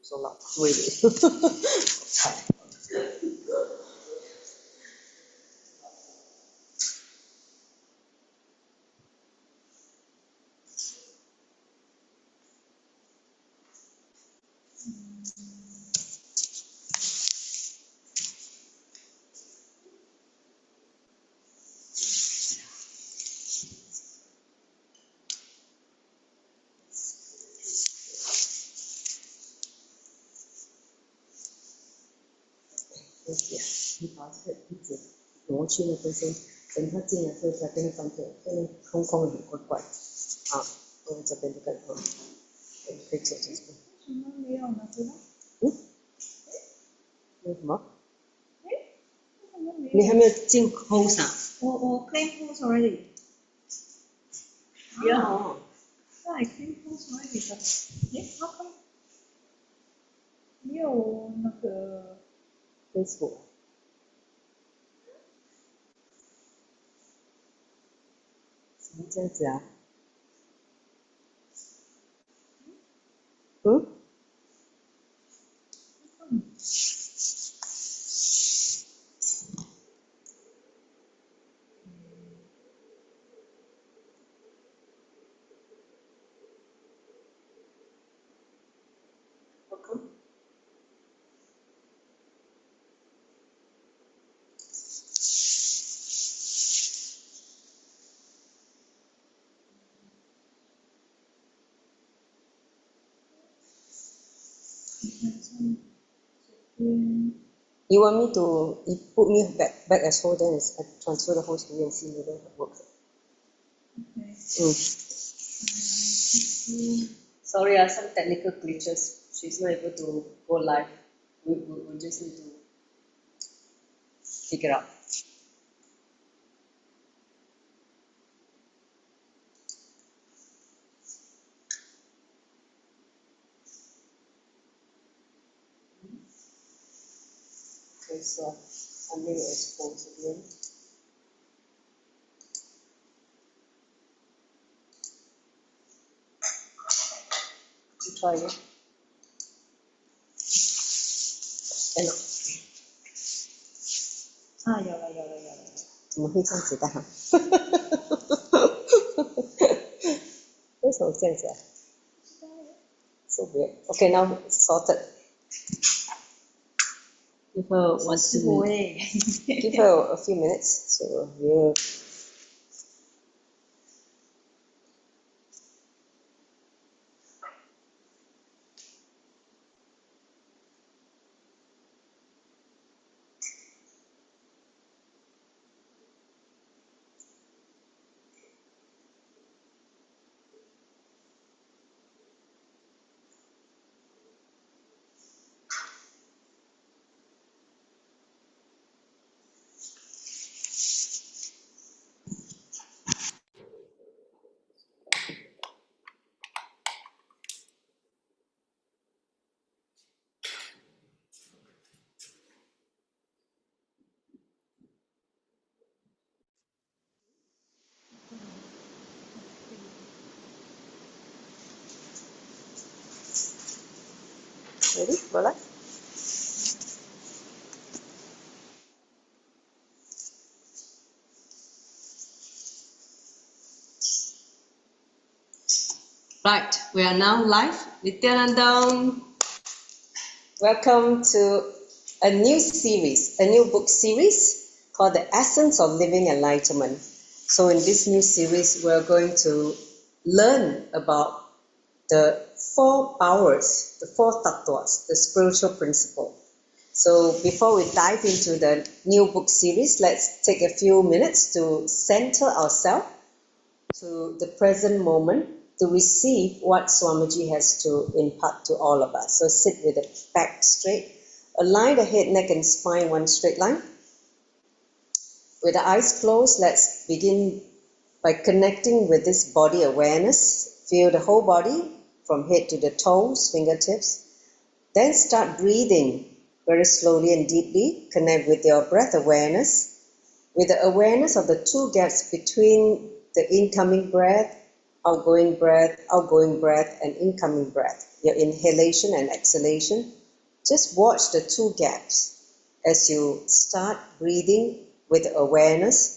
so loud, really.你把这个椅子挪去那边先，等他进来之后再跟他翻转，这边空空的很怪怪。啊，我这边就更好，可以坐这边。为什么没有呢？为什么？为什么没有？你还没有进 host 啊？我 claim host already. Yeah. I claim host already, but how come 没有那个 Facebook？怎么这样子啊？You want me to put me back as host, then I transfer the host to you and see whether it works. Okay. Sorry, some technical glitches. She's not able to go live. We just need to figure out. Okay, so I'm going to expose again. You try it. Hello. 有了。怎么会这样子的？为什么这样子啊？ So weird. Okay, now it's sorted. Give her give her a few minutes. So we'll ready? Voila. Right, we are now live. Nityanandam. Welcome to a new series, a new book series called The Essence of Living Enlightenment. So in this new series, we're going to learn about the four powers, the four tattvas, the spiritual principle. So before we dive into the new book series, let's take a few minutes to center ourselves to the present moment to receive what Swamiji has to impart to all of us. So sit with the back straight, align the head, neck and spine one straight line. With the eyes closed, let's begin by connecting with this body awareness. Feel the whole body from head to the toes, fingertips. Then start breathing very slowly and deeply. Connect with your breath awareness, with the awareness of the two gaps between the incoming breath, outgoing breath, and incoming breath, your inhalation and exhalation. Just watch the two gaps as you start breathing with awareness.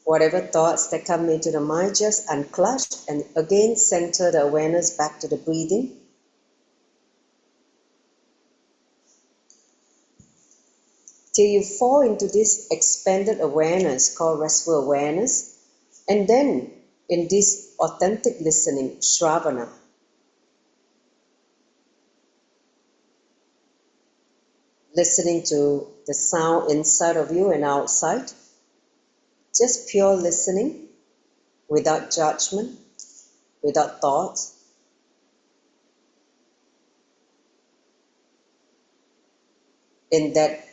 Whatever thoughts that come into the mind, just unclutch and again center the awareness back to the breathing. Till you fall into this expanded awareness called restful awareness. And then in this authentic listening, Shravana, listening to the sound inside of you and outside, just pure listening, without judgment, without thoughts. In that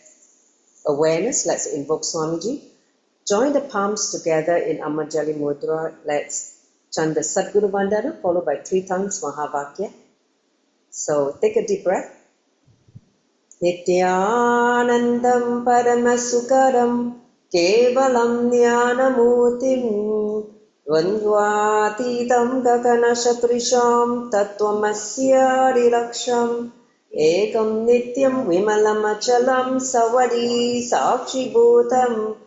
awareness, let's invoke Swamiji. Join the palms together in Amarjali Mudra. Let's chant the Sadguru Vandana, followed by 3 times Mahavakya. So take a deep breath. Nityanandam Paramasukaram Kevalam Jnanamutim Dvandvatitam Gaganashatrisham Tattvamasya Ekam Nityam Vimalam Achalam Savadi Sakshibhutam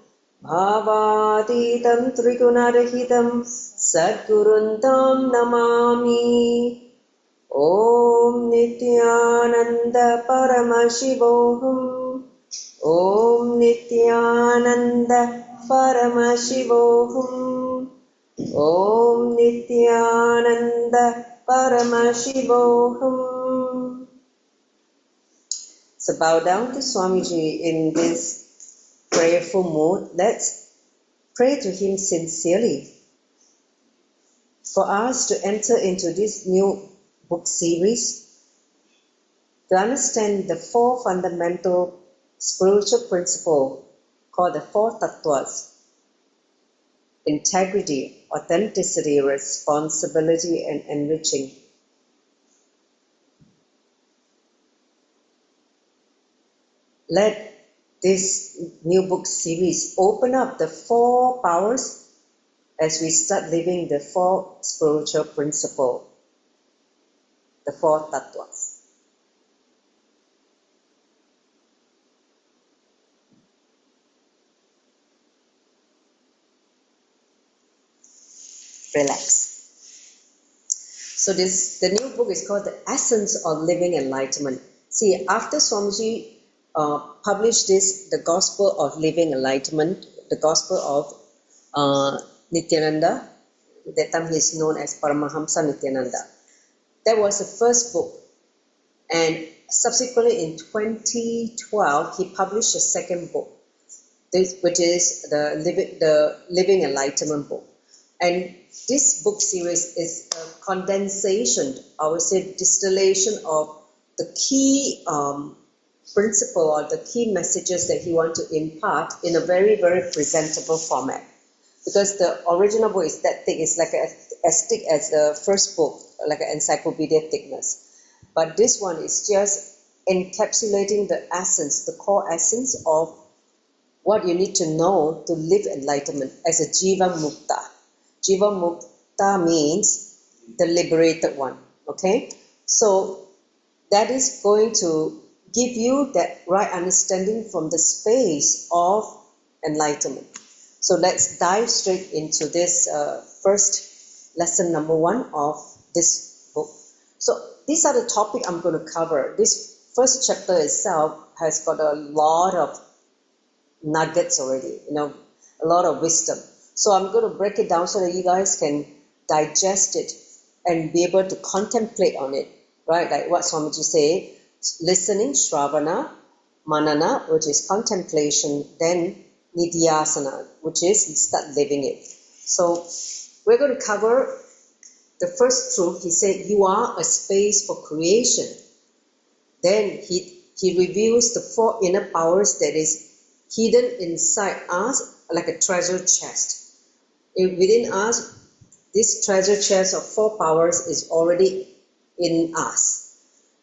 Bhavatitam Trigunarahitam Sadguruntam Namami. Om Nityananda Paramashivoham. Om Nityananda Paramashivoham. Om Nityananda Paramashivoham. So bow down to Swamiji in this prayerful mood. Let's pray to him sincerely for us to enter into this new book series, to understand the 4 fundamental spiritual principles called the 4 tattvas: integrity, authenticity, responsibility, and enriching. Let this new book series open up the 4 powers as we start living the 4 spiritual principles, the 4 tattvas. Relax. So the new book is called The Essence of Living Enlightenment. See, after Swamiji published this, the Gospel of Living Enlightenment, the Gospel of Nityananda, that time he is known as Paramahamsa Nityananda. That was the first book. And subsequently in 2012, he published a second book, which is the Living Enlightenment book. And this book series is a condensation, I would say distillation of the key principle or the key messages that he wants to impart in a very, very presentable format. Because the original book is that thick, it's like as thick as the first book, like an encyclopedia thickness. But this one is just encapsulating the essence, the core essence of what you need to know to live enlightenment as a Jiva Mukta. Jiva Mukta means the liberated one, okay? So that is going to give you that right understanding from the space of enlightenment. So let's dive straight into this first lesson number 1 of this book. So these are the topics I'm going to cover. This first chapter itself has got a lot of nuggets already, a lot of wisdom. So I'm going to break it down so that you guys can digest it and be able to contemplate on it, right? Like what Swamiji said, listening, Shravana, Manana, which is contemplation, then Nidhyasana, which is start living it. So we're going to cover the first truth. He said, you are a space for creation. Then he reveals the 4 inner powers that is hidden inside us like a treasure chest. Within us, this treasure chest of 4 powers is already in us.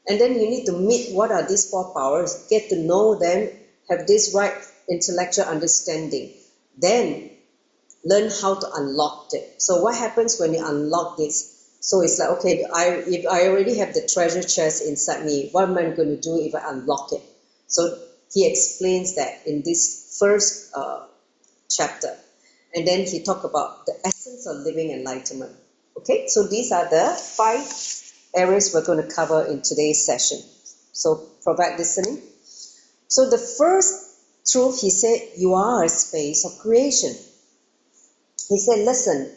And then you need to meet what are these 4 powers, get to know them, have this right intellectual understanding. Then learn how to unlock it. So what happens when you unlock this? So it's like, okay, if I already have the treasure chest inside me, what am I going to do if I unlock it? So he explains that in this first chapter. And then he talked about the essence of living enlightenment. Okay, so these are the 5 areas we're going to cover in today's session. So provide listening. So the first truth, he said, you are a space of creation. He said, listen,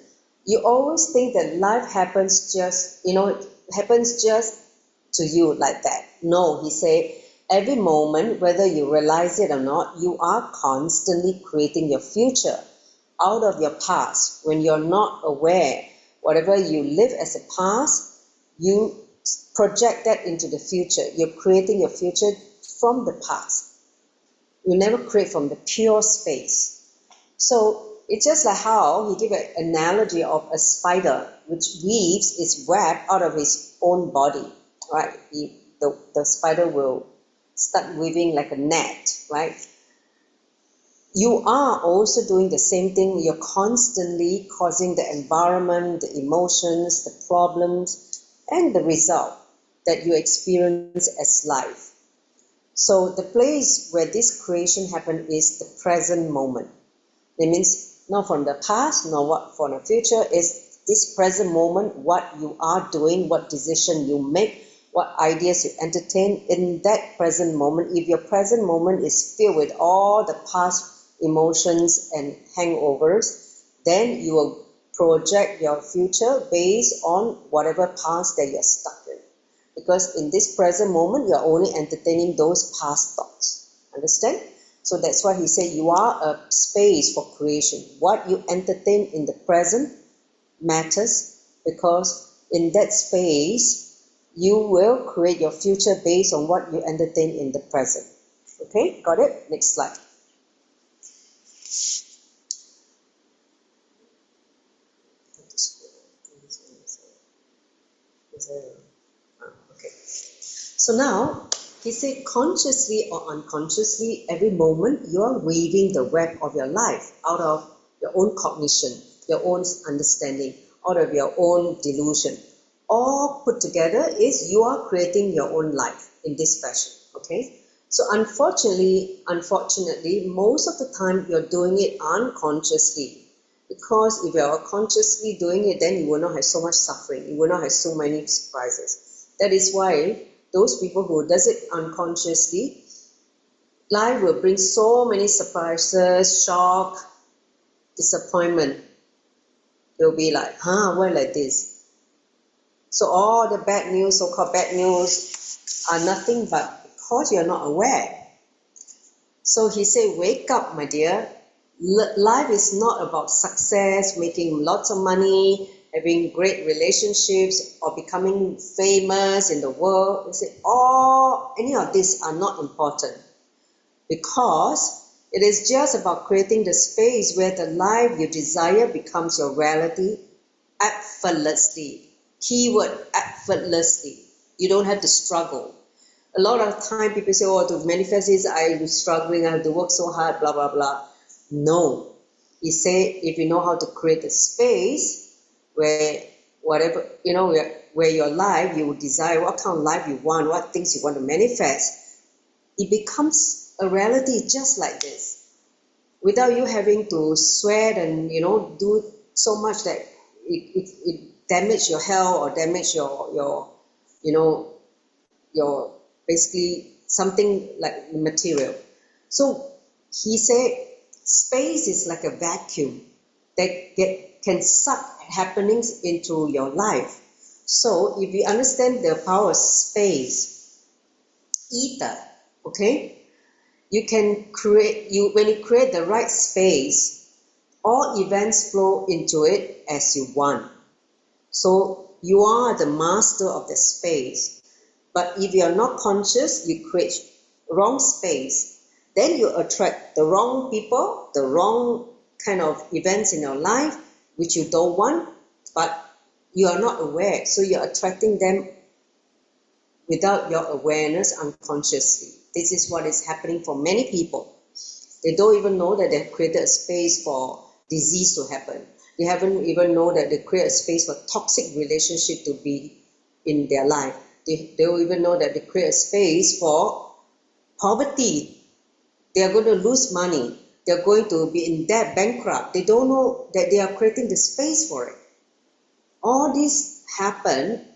you always think that life happens just, happens just to you like that. No, he said, every moment, whether you realize it or not, you are constantly creating your future out of your past. When you're not aware, whatever you live as a past, you project that into the future. You're creating your future from the past. You never create from the pure space. So it's just like how he gave an analogy of a spider which weaves its web out of his own body, right? The spider will start weaving like a net, right? You are also doing the same thing. You're constantly causing the environment, the emotions, the problems, and the result that you experience as life. So the place where this creation happened is the present moment. It means not from the past, nor what from the future. Is this present moment, what you are doing, what decision you make, what ideas you entertain in that present moment. If your present moment is filled with all the past emotions and hangovers, then you will project your future based on whatever past that you're stuck in. Because in this present moment, you're only entertaining those past thoughts. Understand? So that's why he said you are a space for creation. What you entertain in the present matters, because in that space, you will create your future based on what you entertain in the present. Okay, got it? Next slide. Okay. So now, he said, consciously or unconsciously, every moment you are weaving the web of your life out of your own cognition, your own understanding, out of your own delusion. All put together is you are creating your own life in this fashion. Okay. So unfortunately, most of the time you're doing it unconsciously. Because if you're consciously doing it, then you will not have so much suffering. You will not have so many surprises. That is why those people who does it unconsciously, life will bring so many surprises, shock, disappointment. They'll be like, why like this? So all the bad news, so-called bad news, are nothing but because you're not aware. So he said, wake up, my dear. Life is not about success, making lots of money, having great relationships, or becoming famous in the world. He said, any of these are not important, because it is just about creating the space where the life you desire becomes your reality effortlessly. Keyword, effortlessly. You don't have to struggle. A lot of time people say, to manifest this, I'm struggling, I have to work so hard, blah, blah, blah. No. He said, if you know how to create a space where whatever, where your life you desire, what kind of life you want, what things you want to manifest, it becomes a reality just like this. Without you having to sweat and, do so much that it damage your health or damage your basically something like material. So he said, space is like a vacuum that can suck happenings into your life. So if you understand the power of space, ether, okay, you can create, when you create the right space, all events flow into it as you want. So you are the master of the space. But if you are not conscious, you create wrong space. then you attract the wrong people, the wrong kind of events in your life, which you don't want, but you are not aware. So you're attracting them without your awareness unconsciously. This is what is happening for many people. They don't even know that they've created a space for disease to happen. They haven't even know that they create a space for toxic relationship to be in their life. They don't even know that they create a space for poverty. They are going to lose money. They're going to be in debt, bankrupt. They don't know that they are creating the space for it. All this happen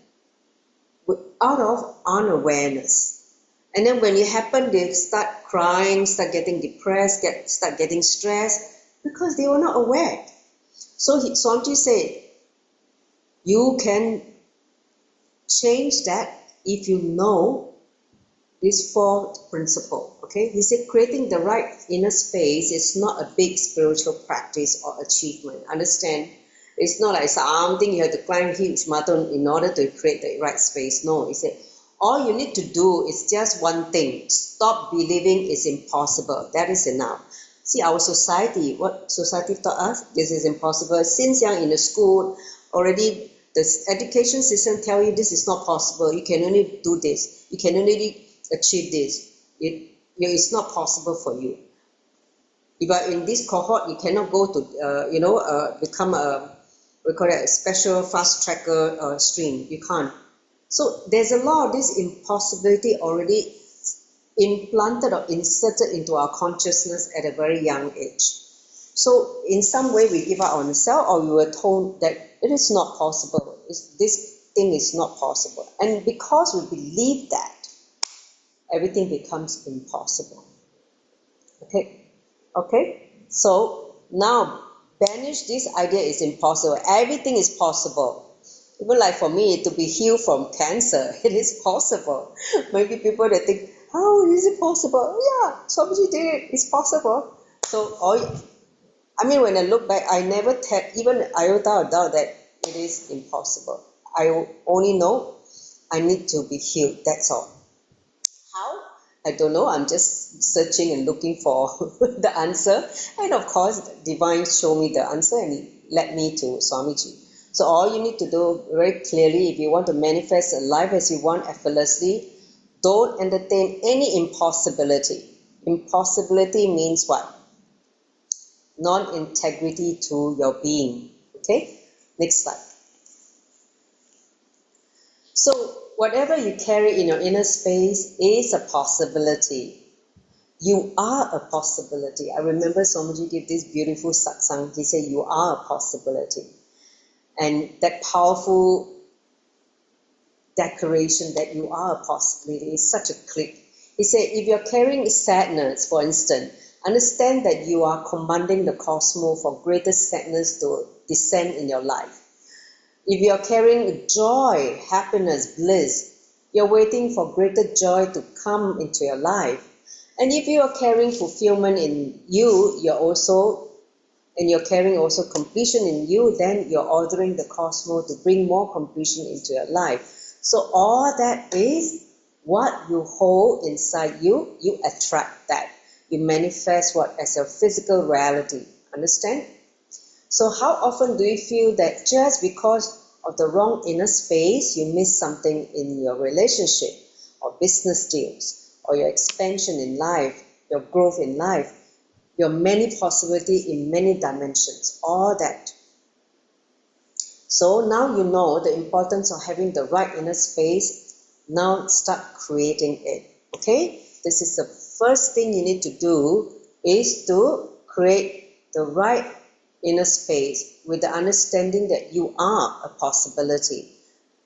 out of unawareness. And then when it happens, they start crying, start getting depressed, start getting stressed because they were not aware. So Swamiji said, you can change that if you know this fourth principle. Okay, he said creating the right inner space is not a big spiritual practice or achievement. Understand? It's not like something you have to climb huge mountain in order to create the right space. No, he said all you need to do is just one thing: stop believing it's impossible. That is enough. See, our society, what society taught us, this is impossible. Since young in the school, already the education system tell you this is not possible. You can only do this. You can only achieve this. It's not possible for you. If you are in this cohort, you cannot go to, become we call it a special fast tracker stream. You can't. So there's a lot of this impossibility already implanted or inserted into our consciousness at a very young age. So in some way we give up on ourselves, or we were told that it is not possible. This thing is not possible. And because we believe that, everything becomes impossible. Okay? So now banish this idea is impossible. Everything is possible. Even like for me to be healed from cancer, it is possible. Maybe people that think, how is it possible? Yeah, Swamiji did it. It's possible. So when I look back, I never had even iota of doubt that it is impossible. I only know I need to be healed. That's all. How? I don't know. I'm just searching and looking for the answer. And of course, Divine showed me the answer and led me to Swamiji. So all you need to do very clearly, if you want to manifest a life as you want effortlessly, don't entertain any impossibility. Impossibility means what? Non-integrity to your being. Okay? Next slide. So whatever you carry in your inner space is a possibility. You are a possibility. I remember Swamiji gave this beautiful satsang. He said, you are a possibility. And that powerful declaration that you are a possibility is such a click. He said, if you're carrying sadness, for instance, understand that you are commanding the cosmos for greater sadness to descend in your life. If you're carrying joy, happiness, bliss, you're waiting for greater joy to come into your life. And if you are carrying fulfillment in you, you're carrying also completion in you, then you're ordering the cosmos to bring more completion into your life. So all that is what you hold inside you, you attract that. You manifest what as your physical reality. Understand? So how often do you feel that just because of the wrong inner space, you miss something in your relationship or business deals or your expansion in life, your growth in life, your many possibilities in many dimensions, all that. So now you know the importance of having the right inner space. Now start creating it. Okay? This is the first thing you need to do, is to create the right inner space with the understanding that you are a possibility.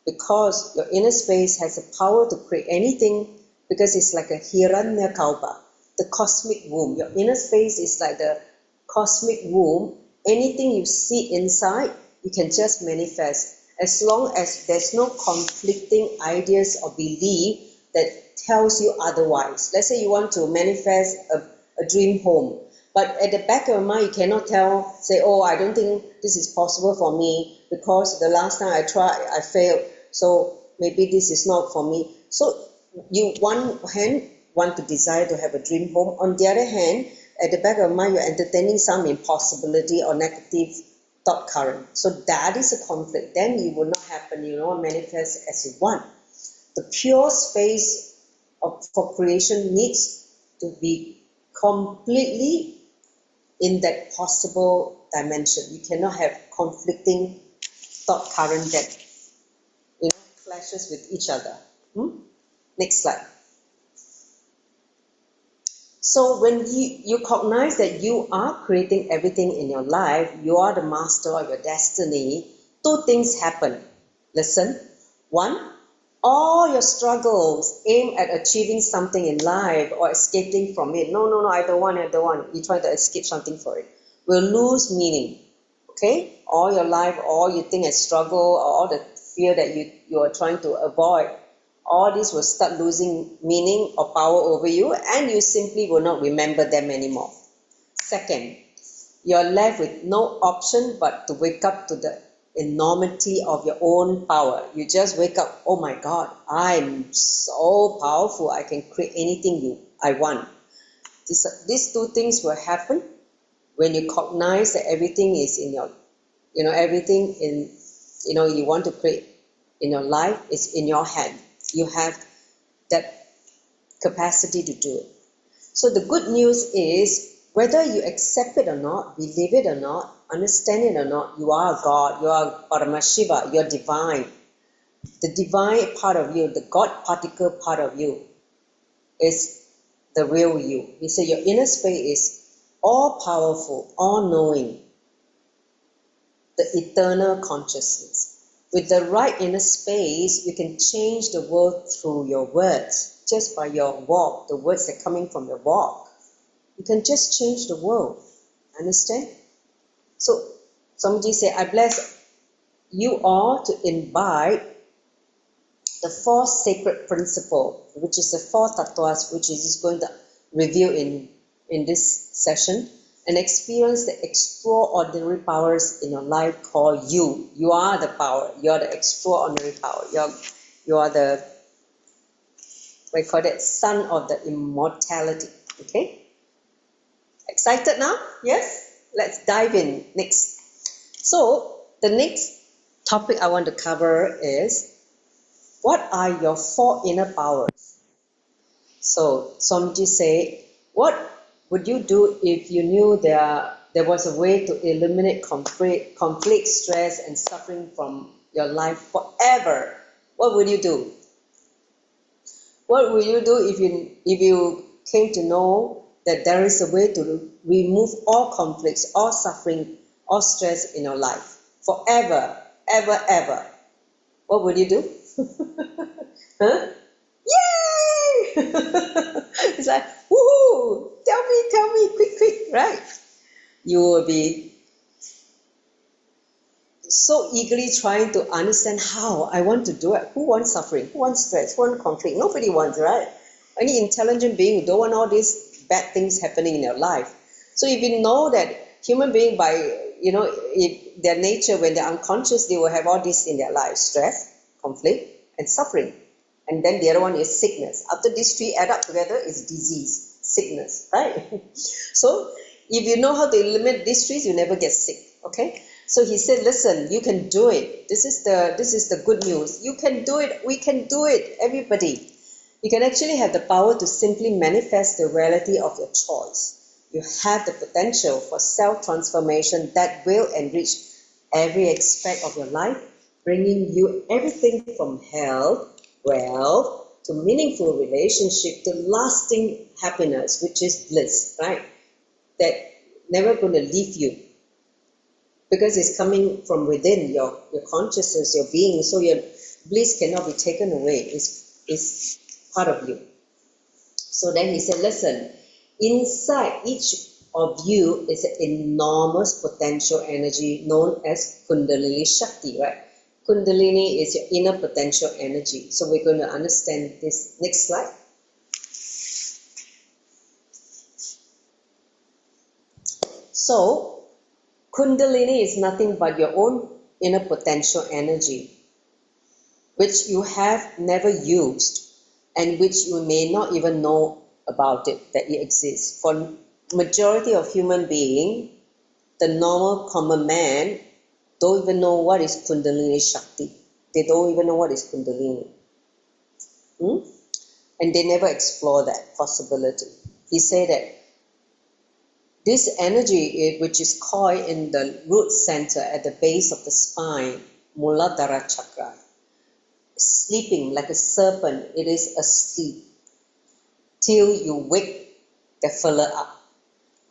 Because your inner space has the power to create anything, because it's like a Hiranyakaupa, the cosmic womb. Your inner space is like the cosmic womb. Anything you see inside, you can just manifest. As long as there's no conflicting ideas or belief that tells you otherwise. Let's say you want to manifest a dream home, but at the back of your mind, you cannot say, oh, I don't think this is possible for me because the last time I tried, I failed. So maybe this is not for me. So one hand, want to desire to have a dream home. On the other hand, at the back of your mind, you're entertaining some impossibility or negative thought current. So that is a conflict. Then it will not happen, you know, manifest as you want. The pure space for creation needs to be completely in that possible dimension. You cannot have conflicting thought current that, you know, clashes with each other. Next slide. So when you cognize that you are creating everything in your life, you are the master of your destiny, two things happen. Listen. One, all your struggles aimed at achieving something in life or escaping from it. No, I don't want. You try to escape something for it. Will lose meaning. Okay? All your life, all you think as struggle, all the fear that you are trying to avoid, all this will start losing meaning or power over you, and you simply will not remember them anymore. Second, you're left with no option but to wake up to the enormity of your own power. You just wake up, oh my God, I'm so powerful, I can create anything I want. These two things will happen when you cognize that everything is in your, everything in, you want to create in your life is in your hand. You have that capacity to do it. So the good news is, whether you accept it or not, believe it or not, understand it or not, you are God, you are Paramashiva, you're divine. The divine part of you, the God particle part of you, is the real you. We say your inner space is all powerful, all knowing, the eternal consciousness. With the right inner space, you can change the world through your words, just by your walk, the words that are coming from your walk. You can just change the world. Understand? So, somebody say, I bless you all to imbibe the four sacred principles, which is the four tattvas, which is going to review in this session, and experience the extraordinary powers in your life called you. You are the power. You are the extraordinary power. You are the, we call it, son of the immortality. Okay? Excited now? Yes? Let's dive in next. So, the next topic I want to cover is, what are your four inner powers? So, somebody say, what would you do if you knew there was a way to eliminate conflict, stress, and suffering from your life forever? What would you do? What would you do if you came to know that there is a way to remove all conflicts, all suffering, all stress in your life forever, ever? What would you do? Huh? Yay! It's like, woohoo! Tell me, quick, right? You will be so eagerly trying to understand how. I want to do it. Who wants suffering? Who wants stress? Who wants conflict? Nobody wants, right? Any intelligent being who don't want all these bad things happening in their life. So if you know that human being, by if their nature, when they're unconscious, they will have all this in their life: stress, conflict, and suffering. And then the other one is sickness. After these three add up together is disease, sickness, right? So if you know how to eliminate these three, you never get sick. Okay? So he said, listen, you can do it. This is the good news. You can do it. We can do it. Everybody. You can actually have the power to simply manifest the reality of your choice. You have the potential for self-transformation that will enrich every aspect of your life, bringing you everything from health, wealth, to meaningful relationship, to lasting happiness, which is bliss, right? That never going to leave you, because it's coming from within your consciousness, your being. So your bliss cannot be taken away. It's part of you. So then he said, listen, inside each of you is an enormous potential energy known as Kundalini Shakti, right? Kundalini is your inner potential energy. So we're going to understand this. Next slide. So, Kundalini is nothing but your own inner potential energy, which you have never used and which you may not even know about it, that it exists. For majority of human being, the normal common man don't even know what is Kundalini Shakti. They don't even know what is Kundalini. And they never explore that possibility. He said that this energy, which is coiled in the root center at the base of the spine, Muladhara Chakra, sleeping like a serpent, it is asleep till you wake the fella up.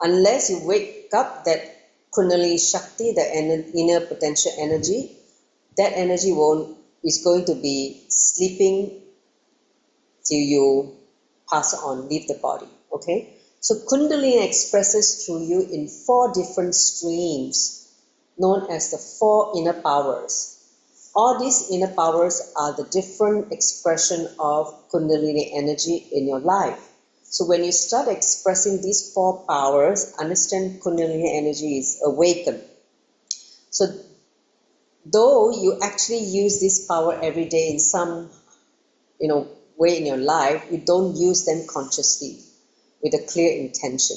Unless you wake up that Kundalini Shakti, the inner potential energy, that energy is going to be sleeping till you pass on, leave the body. Okay? So Kundalini expresses through you in 4 different streams, known as the 4 inner powers. All these inner powers are the different expression of Kundalini energy in your life. So when you start expressing these 4 powers, understand Kundalini energy is awakened. So though you actually use this power every day in some way in your life, you don't use them consciously with a clear intention.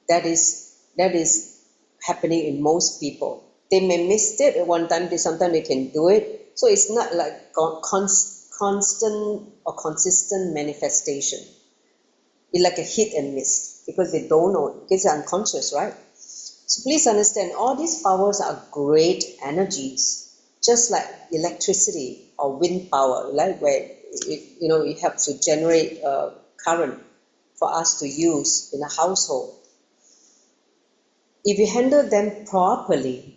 That is happening in most people. They may miss it at one time, sometimes they can do it. So it's not like constant or consistent manifestation. It's like a hit and miss because they don't know, because they're unconscious, right? So please understand, all these powers are great energies, just like electricity or wind power, like where it helps to generate current for us to use in a household. If you handle them properly,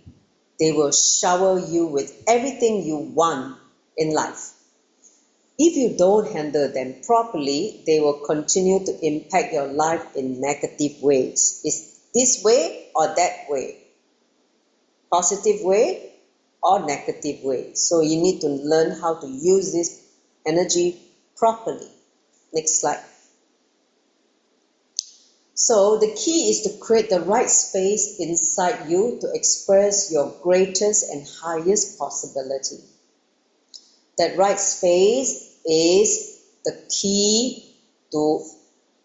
they will shower you with everything you want in life. If you don't handle them properly, they will continue to impact your life in negative ways. Is this way or that way? Positive way or negative way? So you need to learn how to use this energy properly. Next slide. So the key is to create the right space inside you to express your greatest and highest possibility. That right space is the key to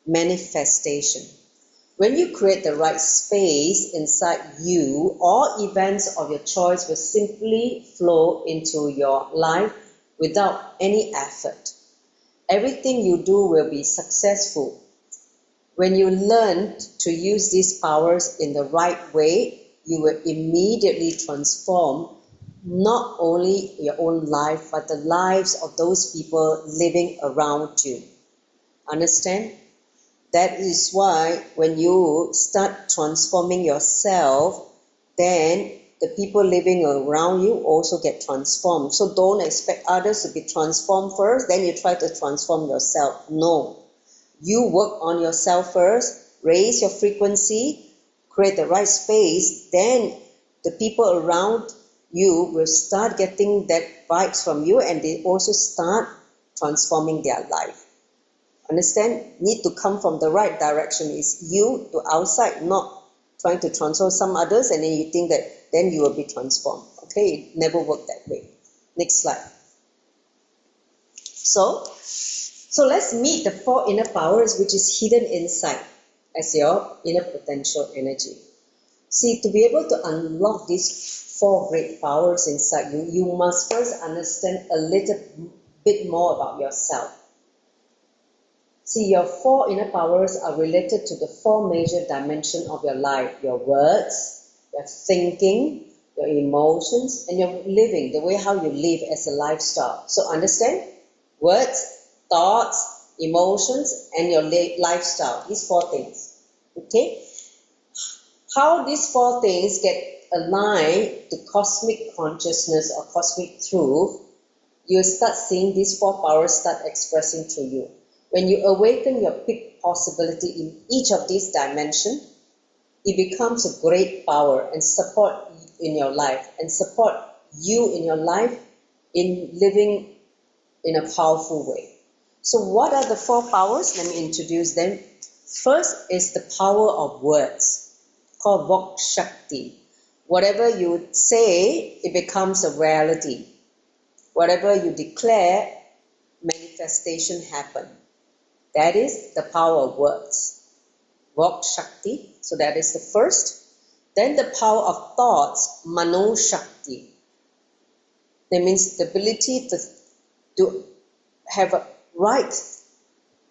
manifestation. When you create the right space inside you, all events of your choice will simply flow into your life without any effort. Everything you do will be successful. When you learn to use these powers in the right way, you will immediately transform not only your own life, but the lives of those people living around you. Understand? That is why when you start transforming yourself, then the people living around you also get transformed. So don't expect others to be transformed first, then you try to transform yourself. No. You work on yourself first, raise your frequency, create the right space, then the people around you will start getting that vibes from you and they also start transforming their life. Understand? Need to come from the right direction. Is you to outside, not trying to transform some others and then you think that then you will be transformed. Okay, it never worked that way. Next slide. So let's meet the 4 inner powers which is hidden inside as your inner potential energy. See, to be able to unlock these 4 great powers inside you, you must first understand a little bit more about yourself. See, your 4 inner powers are related to the 4 major dimensions of your life: your words, your thinking, your emotions, and your living, the way how you live as a lifestyle. So understand? Words, thoughts, emotions, and your lifestyle. These 4 things. Okay? How these 4 things get aligned to cosmic consciousness or cosmic truth, you start seeing these 4 powers start expressing through you. When you awaken your peak possibility in each of these dimensions, it becomes a great power and support in your life and support you in your life in living in a powerful way. So what are the 4 powers? Let me introduce them. First is the power of words, called Vok Shakti. Whatever you say, it becomes a reality. Whatever you declare, manifestation happens. That is the power of words. Vok Shakti. So that is the first. Then the power of thoughts, Mano Shakti. That means the ability to have a right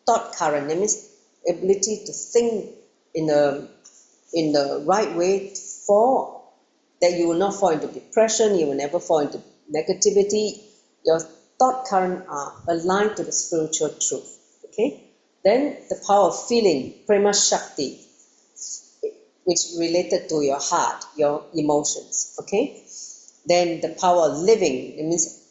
thought current. That means ability to think in the right way that you will not fall into depression, you will never fall into negativity. Your thought current are aligned to the spiritual truth. Okay? Then the power of feeling, Prema Shakti, which is related to your heart, your emotions. Okay? Then the power of living, it means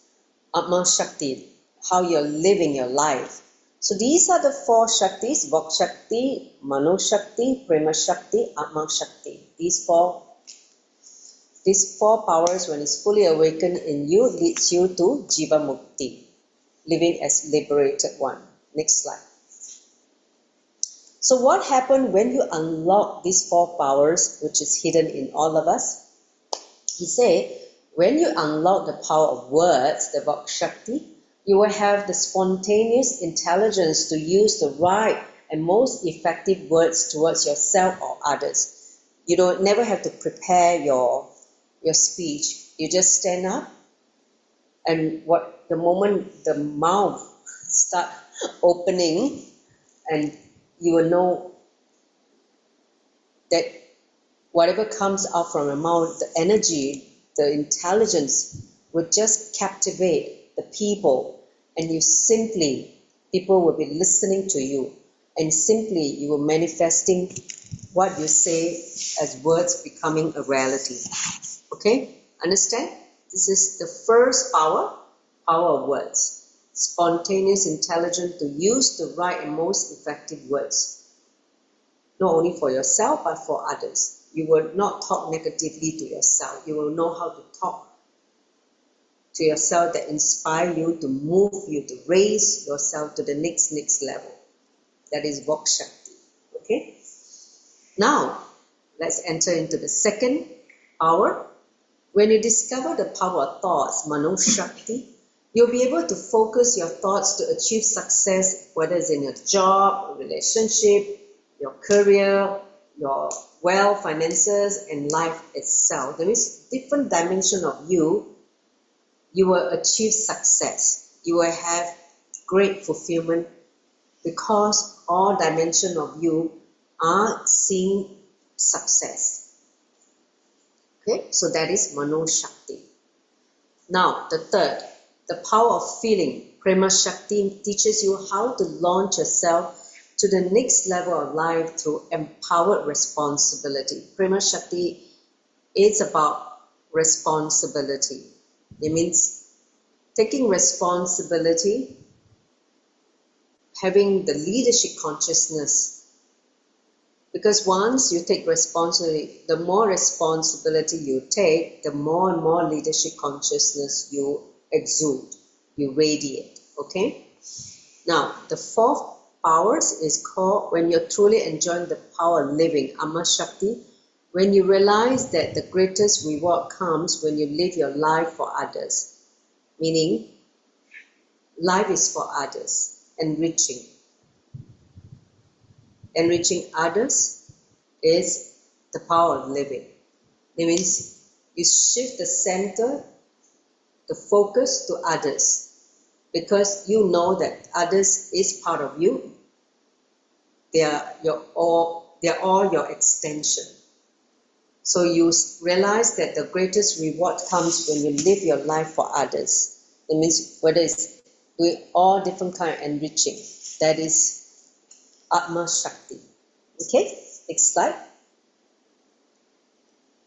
Atma Shakti, how you're living your life. So these are the four Shaktis, Vok Shakti, Mano Shakti, Prema Shakti, Atma Shakti. These four powers, when it's fully awakened in you, leads you to Jiva Mukti, living as liberated one. Next slide. So what happened when you unlock these four powers, which is hidden in all of us? He said, when you unlock the power of words, the Vok Shakti, you will have the spontaneous intelligence to use the right and most effective words towards yourself or others. You don't never have to prepare your speech. You just stand up, and the moment the mouth start opening, and you will know that whatever comes out from your mouth, the energy, the intelligence will just captivate the people, and people will be listening to you, and simply you will manifesting what you say as words becoming a reality. Okay, understand? This is the first power of words. Spontaneous intelligence to use the right and most effective words. Not only for yourself, but for others. You will not talk negatively to yourself. You will know how to talk to yourself that inspire you, to move you, to raise yourself to the next level. That is Vok Shakti. Okay? Now, let's enter into the second power. When you discover the power of thoughts, Mano Shakti, you'll be able to focus your thoughts to achieve success, whether it's in your job, relationship, your career, your wealth, finances, and life itself. There is different dimension of you will achieve success. You will have great fulfillment because all dimensions of you are seeing success. Okay, so that is Mano Shakti. Now, the third, the power of feeling. Prema Shakti teaches you how to launch yourself to the next level of life through empowered responsibility. Prema Shakti is about responsibility. It means taking responsibility, having the leadership consciousness. Because once you take responsibility, the more responsibility you take, the more and more leadership consciousness you exude, you radiate. Okay? Now, the fourth powers is called, when you're truly enjoying the power of living, Amma Shakti, when you realize that the greatest reward comes when you live your life for others. Meaning, life is for others, enriching. Enriching others is the power of living. It means you shift the center, the focus to others, because you know that others is part of you. They are all your extension. So you realize that the greatest reward comes when you live your life for others. It means whether it's doing all different kind of enriching, that is Atma Shakti. Okay, next slide.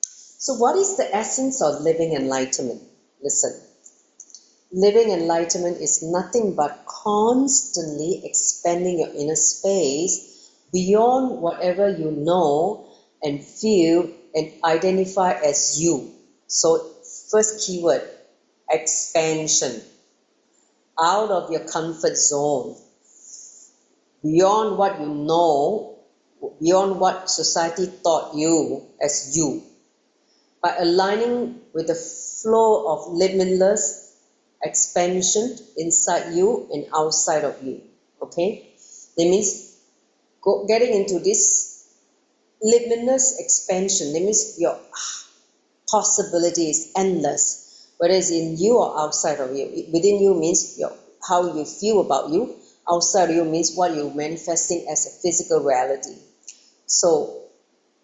So what is the essence of living enlightenment? Listen. Living enlightenment is nothing but constantly expanding your inner space beyond whatever you know and feel and identify as you. So first keyword, expansion. Out of your comfort zone. Beyond what you know, beyond what society taught you as you, by aligning with the flow of limitless expansion inside you and outside of you. Okay? It means getting into this limitless expansion. It means your possibility is endless, whether it's in you or outside of you. Within you means how you feel about you. Outside of you means what you're manifesting as a physical reality. So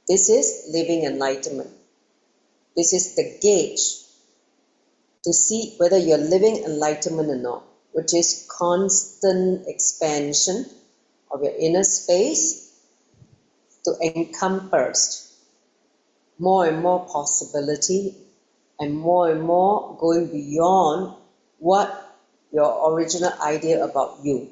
this is living enlightenment. This is the gauge to see whether you're living enlightenment or not, which is constant expansion of your inner space to encompass more and more possibility and more going beyond what your original idea about you.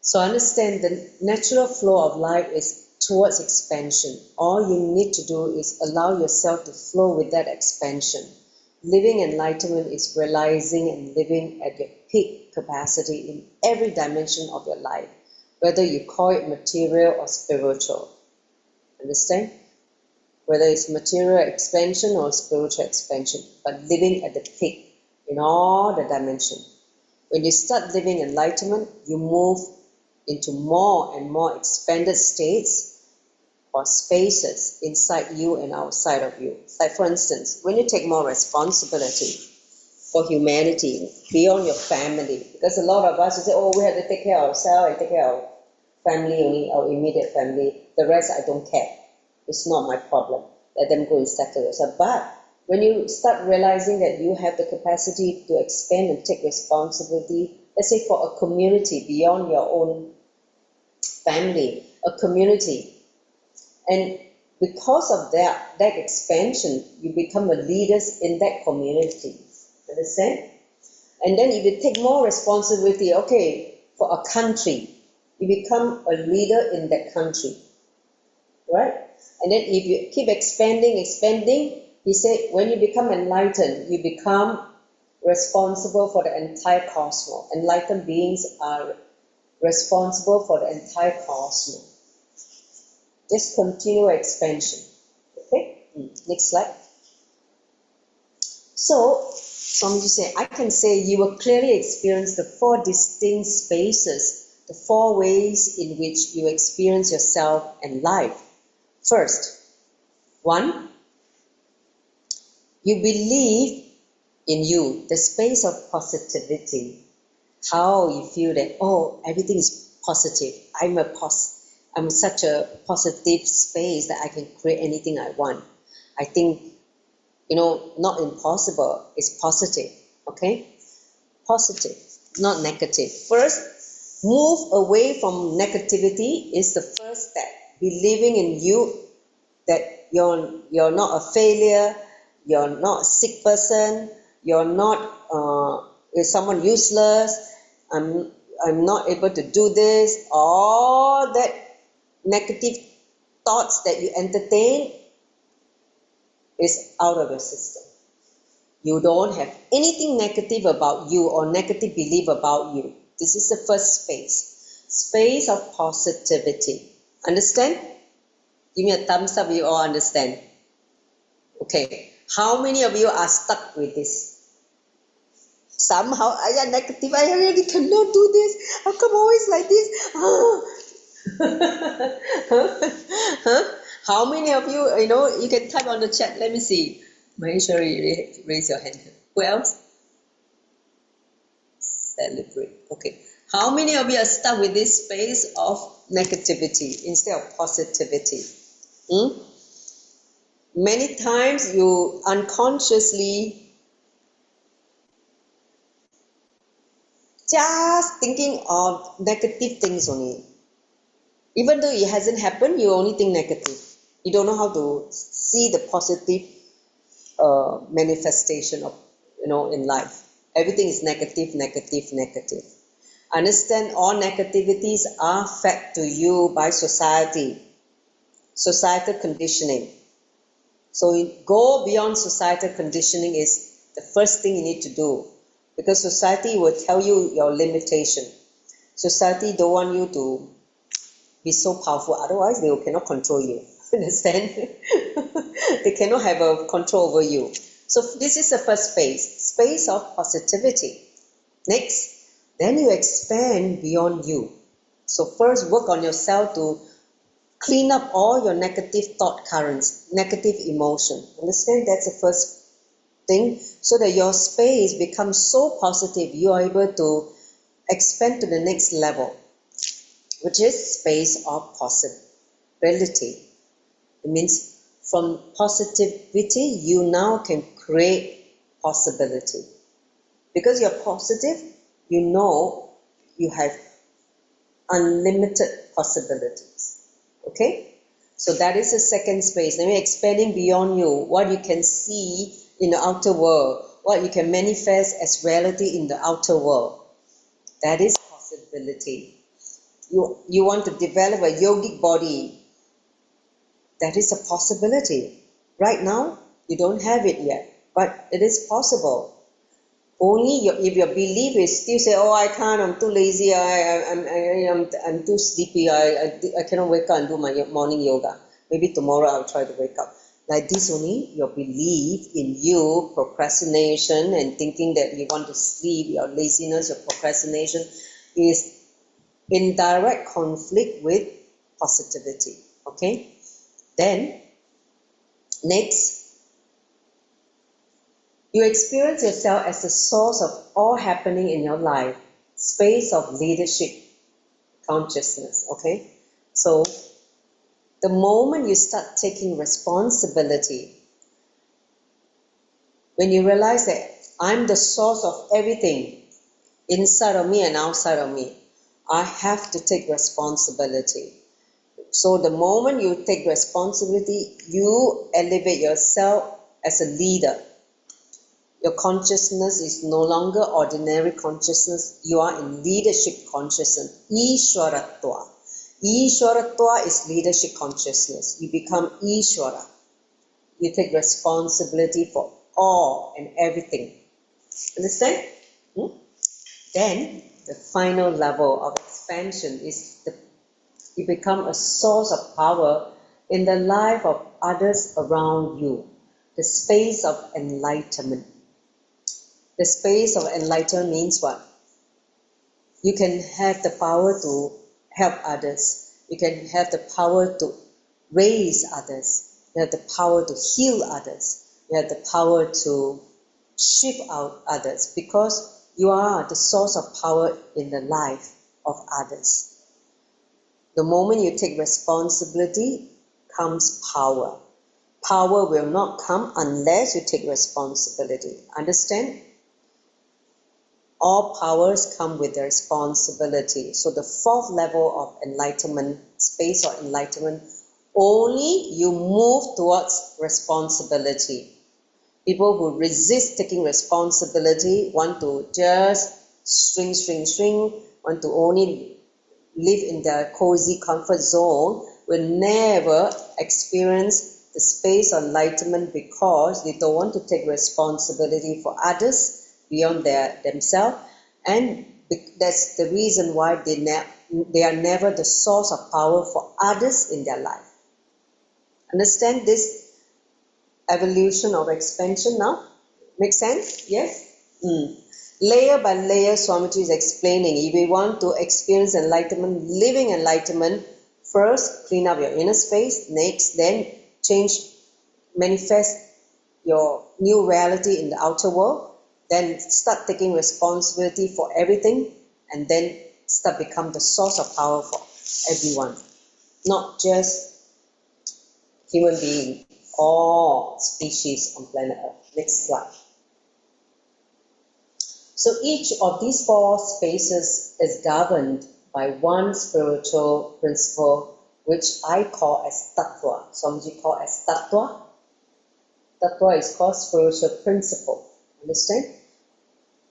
So understand the natural flow of life is towards expansion. All you need to do is allow yourself to flow with that expansion. Living enlightenment is realizing and living at your peak capacity in every dimension of your life, whether you call it material or spiritual. Understand? Whether it's material expansion or spiritual expansion, but living at the peak in all the dimensions. When you start living enlightenment, you move into more and more expanded states or spaces inside you and outside of you. Like for instance, when you take more responsibility for humanity beyond your family, because a lot of us will say, oh, we have to take care of ourselves and take care of family only, our immediate family. The rest I don't care. It's not my problem. Let them go and settle yourself. But when you start realizing that you have the capacity to expand and take responsibility, let's say for a community beyond your own family, a community, and because of that expansion, you become a leader in that community. Understand? And then if you take more responsibility, okay, for a country, you become a leader in that country. Right? And then if you keep expanding, he said, when you become enlightened, you become responsible for the entire cosmos. Enlightened beings are responsible for the entire cosmos. Just continual expansion. Okay? Next slide. So, Swamiji said, I can say you will clearly experience the 4 distinct spaces, the 4 ways in which you experience yourself and life. First, 1, you believe in you, the space of positivity. How you feel that, oh, everything is positive. I'm such a positive space that I can create anything I want. I think, not impossible, it's positive, okay? Positive, not negative. First, move away from negativity is the first step. Believing in you that you're not a failure, you're not a sick person, you're not someone useless, I'm not able to do this, all that negative thoughts that you entertain is out of your system. You don't have anything negative about you or negative belief about you. This is the first space of positivity. Understand? Give me a thumbs up, you all understand. Okay, how many of you are stuck with this? Somehow, I am negative, I really cannot do this. How come always like this? How many of you, you can type on the chat, let me see. Maheshwari, raise your hand. Who else? Celebrate. Okay. How many of you are stuck with this space of negativity instead of positivity? Many times you unconsciously just thinking of negative things only. Even though it hasn't happened, you only think negative. You don't know how to see the positive manifestation of, in life. Everything is negative. Understand all negativities are fed to you by societal conditioning. So go beyond societal conditioning is the first thing you need to do, because society will tell you your limitation. Society don't want you to be so powerful, otherwise they cannot control you. Understand? They cannot have a control over you. So this is the first space of positivity. Next, Then you expand beyond you. So first work on yourself to clean up all your negative thought currents, negative emotion. Understand? That's the first thing, so that your space becomes so positive, you are able to expand to the next level, which is space of possibility. It means from positivity, you now can create possibility. Because you're positive, you know you have unlimited possibilities. Okay? So that is the second space. Now, expanding beyond you, what you can see in the outer world, what you can manifest as reality in the outer world. That is possibility. You want to develop a yogic body. That is a possibility. Right now, you don't have it yet, but it is possible. Only if your belief is still say, oh, I can't, I'm too lazy, I'm too sleepy, I cannot wake up and do my morning yoga. Maybe tomorrow I'll try to wake up. Like this only, your belief in you, procrastination and thinking that you want to sleep, your laziness, your procrastination is in direct conflict with positivity. Okay? Then, next, you experience yourself as the source of all happening in your life, space of leadership consciousness. Okay? So, the moment you start taking responsibility, when you realize that I'm the source of everything inside of me and outside of me, I have to take responsibility. So the moment you take responsibility, you elevate yourself as a leader. Your consciousness is no longer ordinary consciousness. You are in leadership consciousness. Ishwaratva. Ishwaratva is leadership consciousness. You become Ishwara. You take responsibility for all and everything. Understand? Then the final level of expansion is you become a source of power in the life of others around you. The space of enlightenment. The space of enlightenment means what? You can have the power to help others. You can have the power to raise others. You have the power to heal others. You have the power to shift out others, because you are the source of power in the life of others. The moment you take responsibility comes power. Power will not come unless you take responsibility. Understand? All powers come with the responsibility. So the fourth level of enlightenment, space of enlightenment, only you move towards responsibility. People who resist taking responsibility, want to just swing, want to only live in their cozy comfort zone, will never experience the space of enlightenment, because they don't want to take responsibility for others beyond themselves, and that's the reason why they are never the source of power for others in their life. Understand this evolution of expansion now? Make sense? Yes? Layer by layer, Swamiji is explaining. If we want to experience enlightenment, living enlightenment, first clean up your inner space, next then manifest your new reality in the outer world, then start taking responsibility for everything, and then start become the source of power for everyone, not just human being, all species on planet Earth. Next slide. So each of these four spaces is governed by one spiritual principle, which I call as tattva. Swamiji call as tattva. Tattva is called spiritual principle. Understand?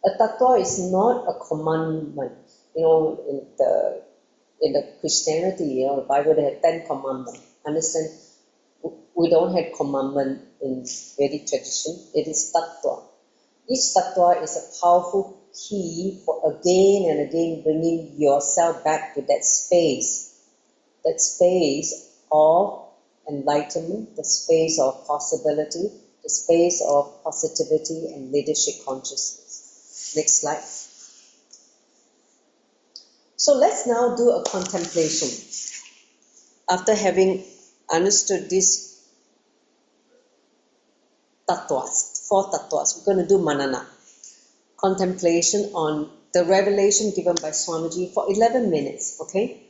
A tattva is not a commandment. In the Christianity, the Bible, they have 10 commandments. Understand? We don't have commandment in Vedic tradition. It is tattva. Each tattva is a powerful key for again and again bringing yourself back to that space of enlightenment, the space of possibility, the space of positivity and leadership consciousness. Next slide. So let's now do a contemplation. After having understood these tattwas, 4 tattwas, we're going to do manana, contemplation on the revelation given by Swamiji for 11 minutes, okay?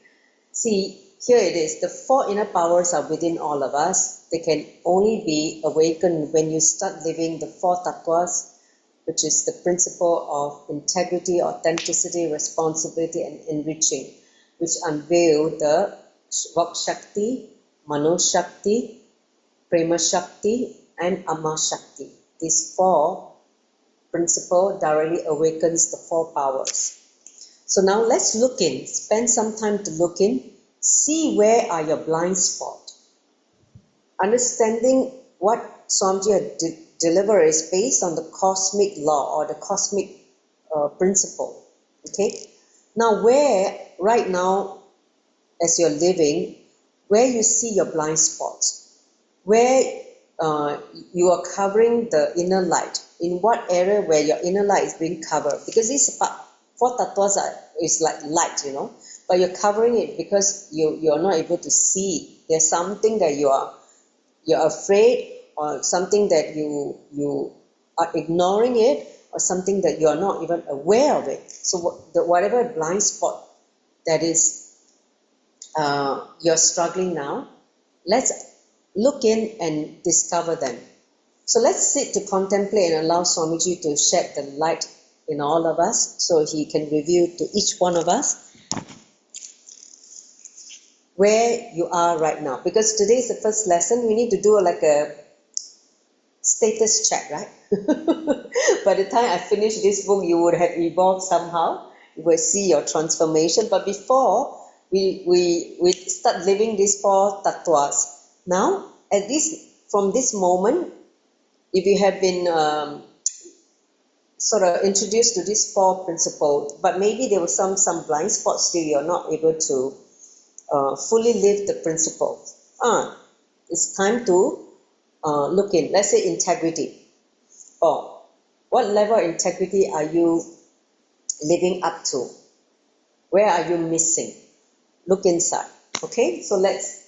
See, here it is. The 4 inner powers are within all of us. They can only be awakened when you start living the 4 tattwas, which is the principle of integrity, authenticity, responsibility, and enriching, which unveil the Vak Shakti, Mano Shakti, Prema Shakti, and Ama Shakti. These 4 principle directly awakens the 4 powers. So now let's look in, spend some time to look in, see where are your blind spots. Understanding what Swamiji had delivered is based on the cosmic law or the cosmic principle. Okay? Now where, right now, as you're living, where you see your blind spots, where you are covering the inner light, in what area where your inner light is being covered, because these 4 tattwas is like light, but you're covering it because you're not able to see. There's something that you're afraid, or something that you are ignoring it, or something that you're not even aware of it. So whatever blind spot that is you're struggling now, let's look in and discover them. So let's sit to contemplate and allow Swamiji to shed the light in all of us, so he can reveal to each one of us where you are right now. Because today is the first lesson, we need to do like a status check, right? By the time I finish this book, you would have evolved somehow. You will see your transformation. But before we start living these 4 tattwas, now at least from this moment, if you have been sort of introduced to these 4 principles, but maybe there were some blind spots still, you're not able to fully live the principle. It's time to look in. Let's say integrity. What level of integrity are you living up to? Where are you missing? Look inside. Okay, so let's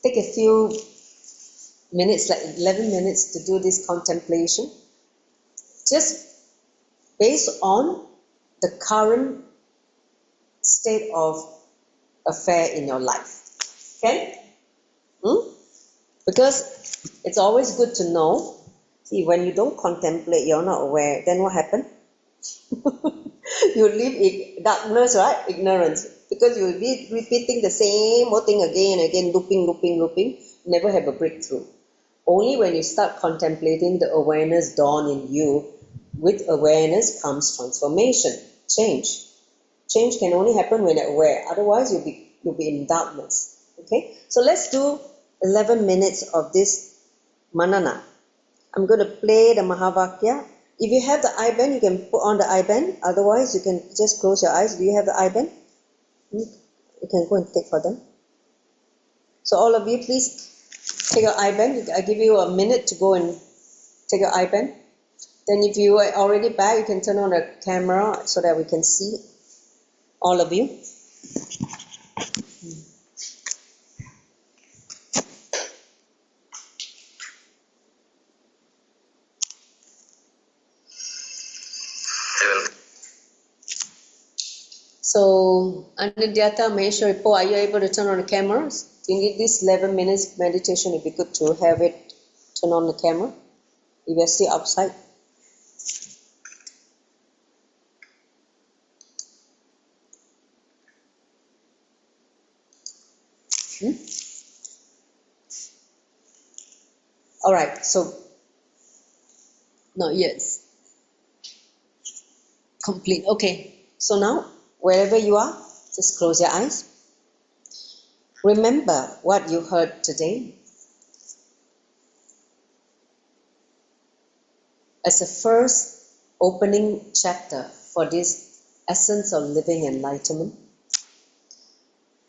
take a few minutes, like 11 minutes, to do this contemplation, just based on the current state of affair in your life. Okay? Because it's always good to know. See, when you don't contemplate, you're not aware, then what happens? You live in darkness, right? Ignorance. Because you'll be repeating the same old thing again and again, looping, never have a breakthrough. Only when you start contemplating, the awareness dawn in you. With awareness comes transformation, change. Change can only happen when you're aware. Otherwise, you'll be in darkness. Okay? So let's do 11 minutes of this manana. I'm going to play the Mahavakya. If you have the I-band, you can put on the I-band. Otherwise, you can just close your eyes. Do you have the I-band? You can go and take for them. So all of you, please take your I-band. I give you a minute to go and take your I-band. Then if you are already back, you can turn on the camera so that we can see all of you. So, Anidyata, Maheshwari, are you able to turn on the cameras? In this 11 minutes meditation, it'd be good to have it turn on the camera if you're still outside. All right, so not yet. Complete. Okay, so now wherever you are, just close your eyes. Remember what you heard today as a first opening chapter for this essence of living enlightenment.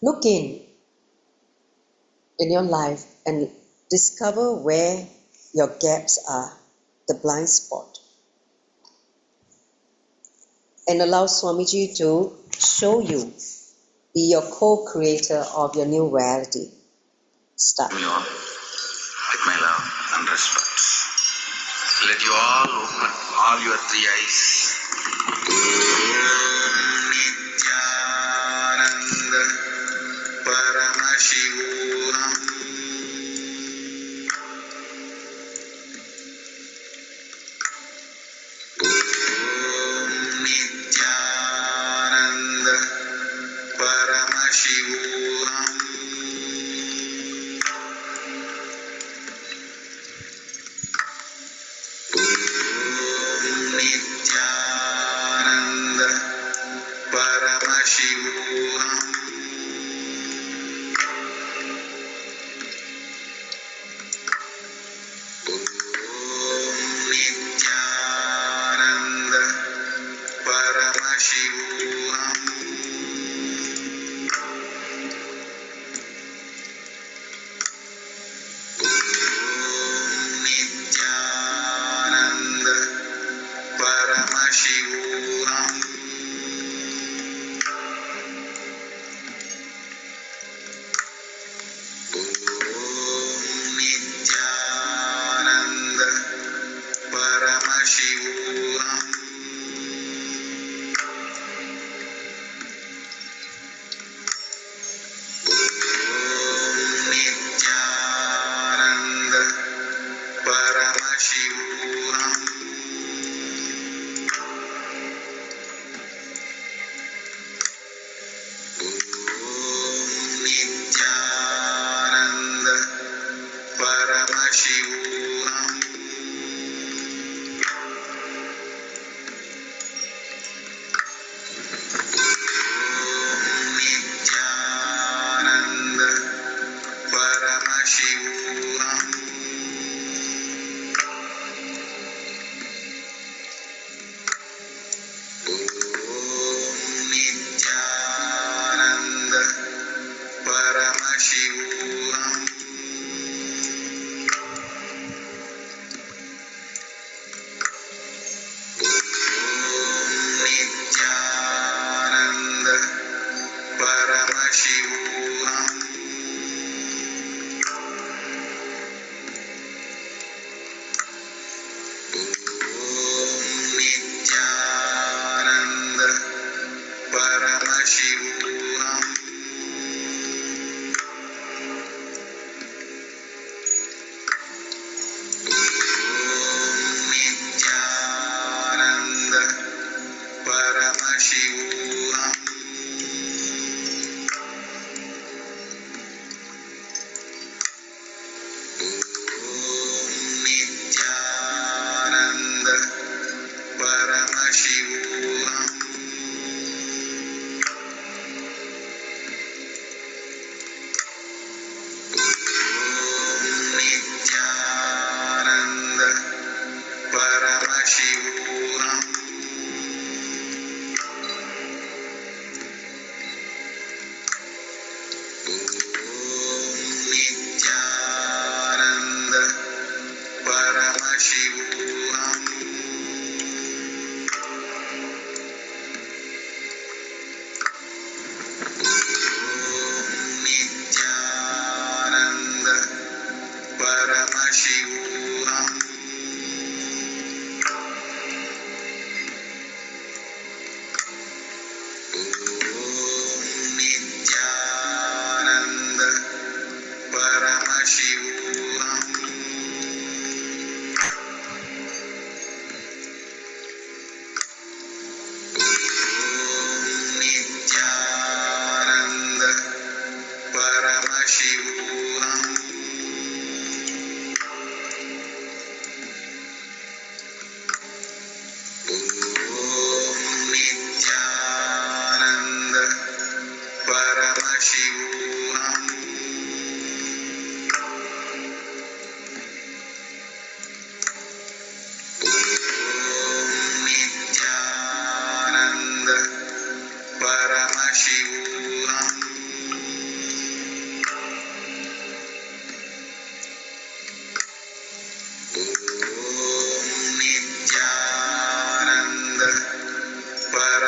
Look in your life and discover where your gaps are, the blind spot. and allow Swamiji to show you, be your co-creator of your new reality. Start. You all, with my love and respect. Let you all open all your three eyes. Om Nityananda Paramashivoham. Om Nityananda Paramashivoham. Nityananda Paramashivoham. Om Nityananda Paramashivoham. Om Nityananda Paramashivoham. Om Nityananda Paramashivoham. Om Nityananda Paramashivoham. Om Nityananda Paramashivoham. Om Nityananda Paramashivoham. Om Nityananda Paramashivoham. Om Nityananda Paramashivoham. Om Nityananda Paramashivoham. Om Nityananda Paramashivoham. Om Nityananda Paramashivoham. Om Nityananda Paramashivoham. Om Nityananda Paramashivoham. Om Nityananda Paramashivoham. Om Nityananda Paramashivoham. Om Nityananda Paramashivoham. Om Nityananda Paramashivoham. Om Nityananda Paramashivoham. Om Nityananda Paramashivoham.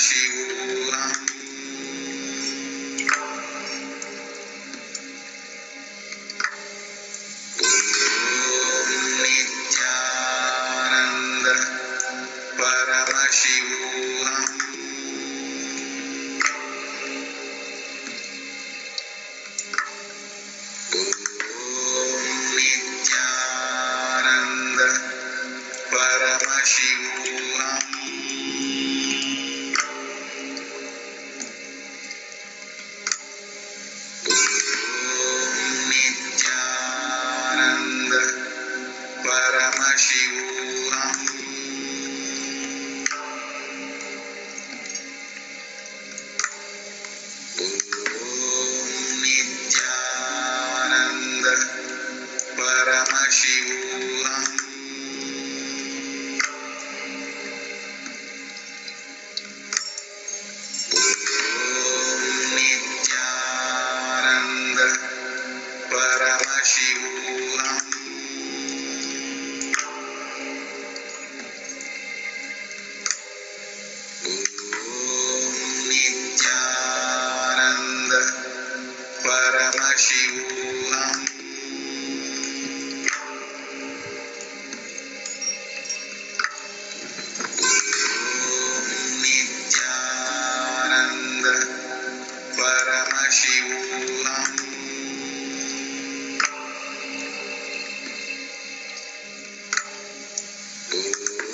Paramashivoham. Om Nityananda Paramashivoham. Om Nityananda Paramashivoham. Om Nityananda Paramashivoham. Om Nityananda Paramashivoham. Om Nityananda Paramashivoham. Om Nityananda Paramashivoham. Om Nityananda Paramashivoham.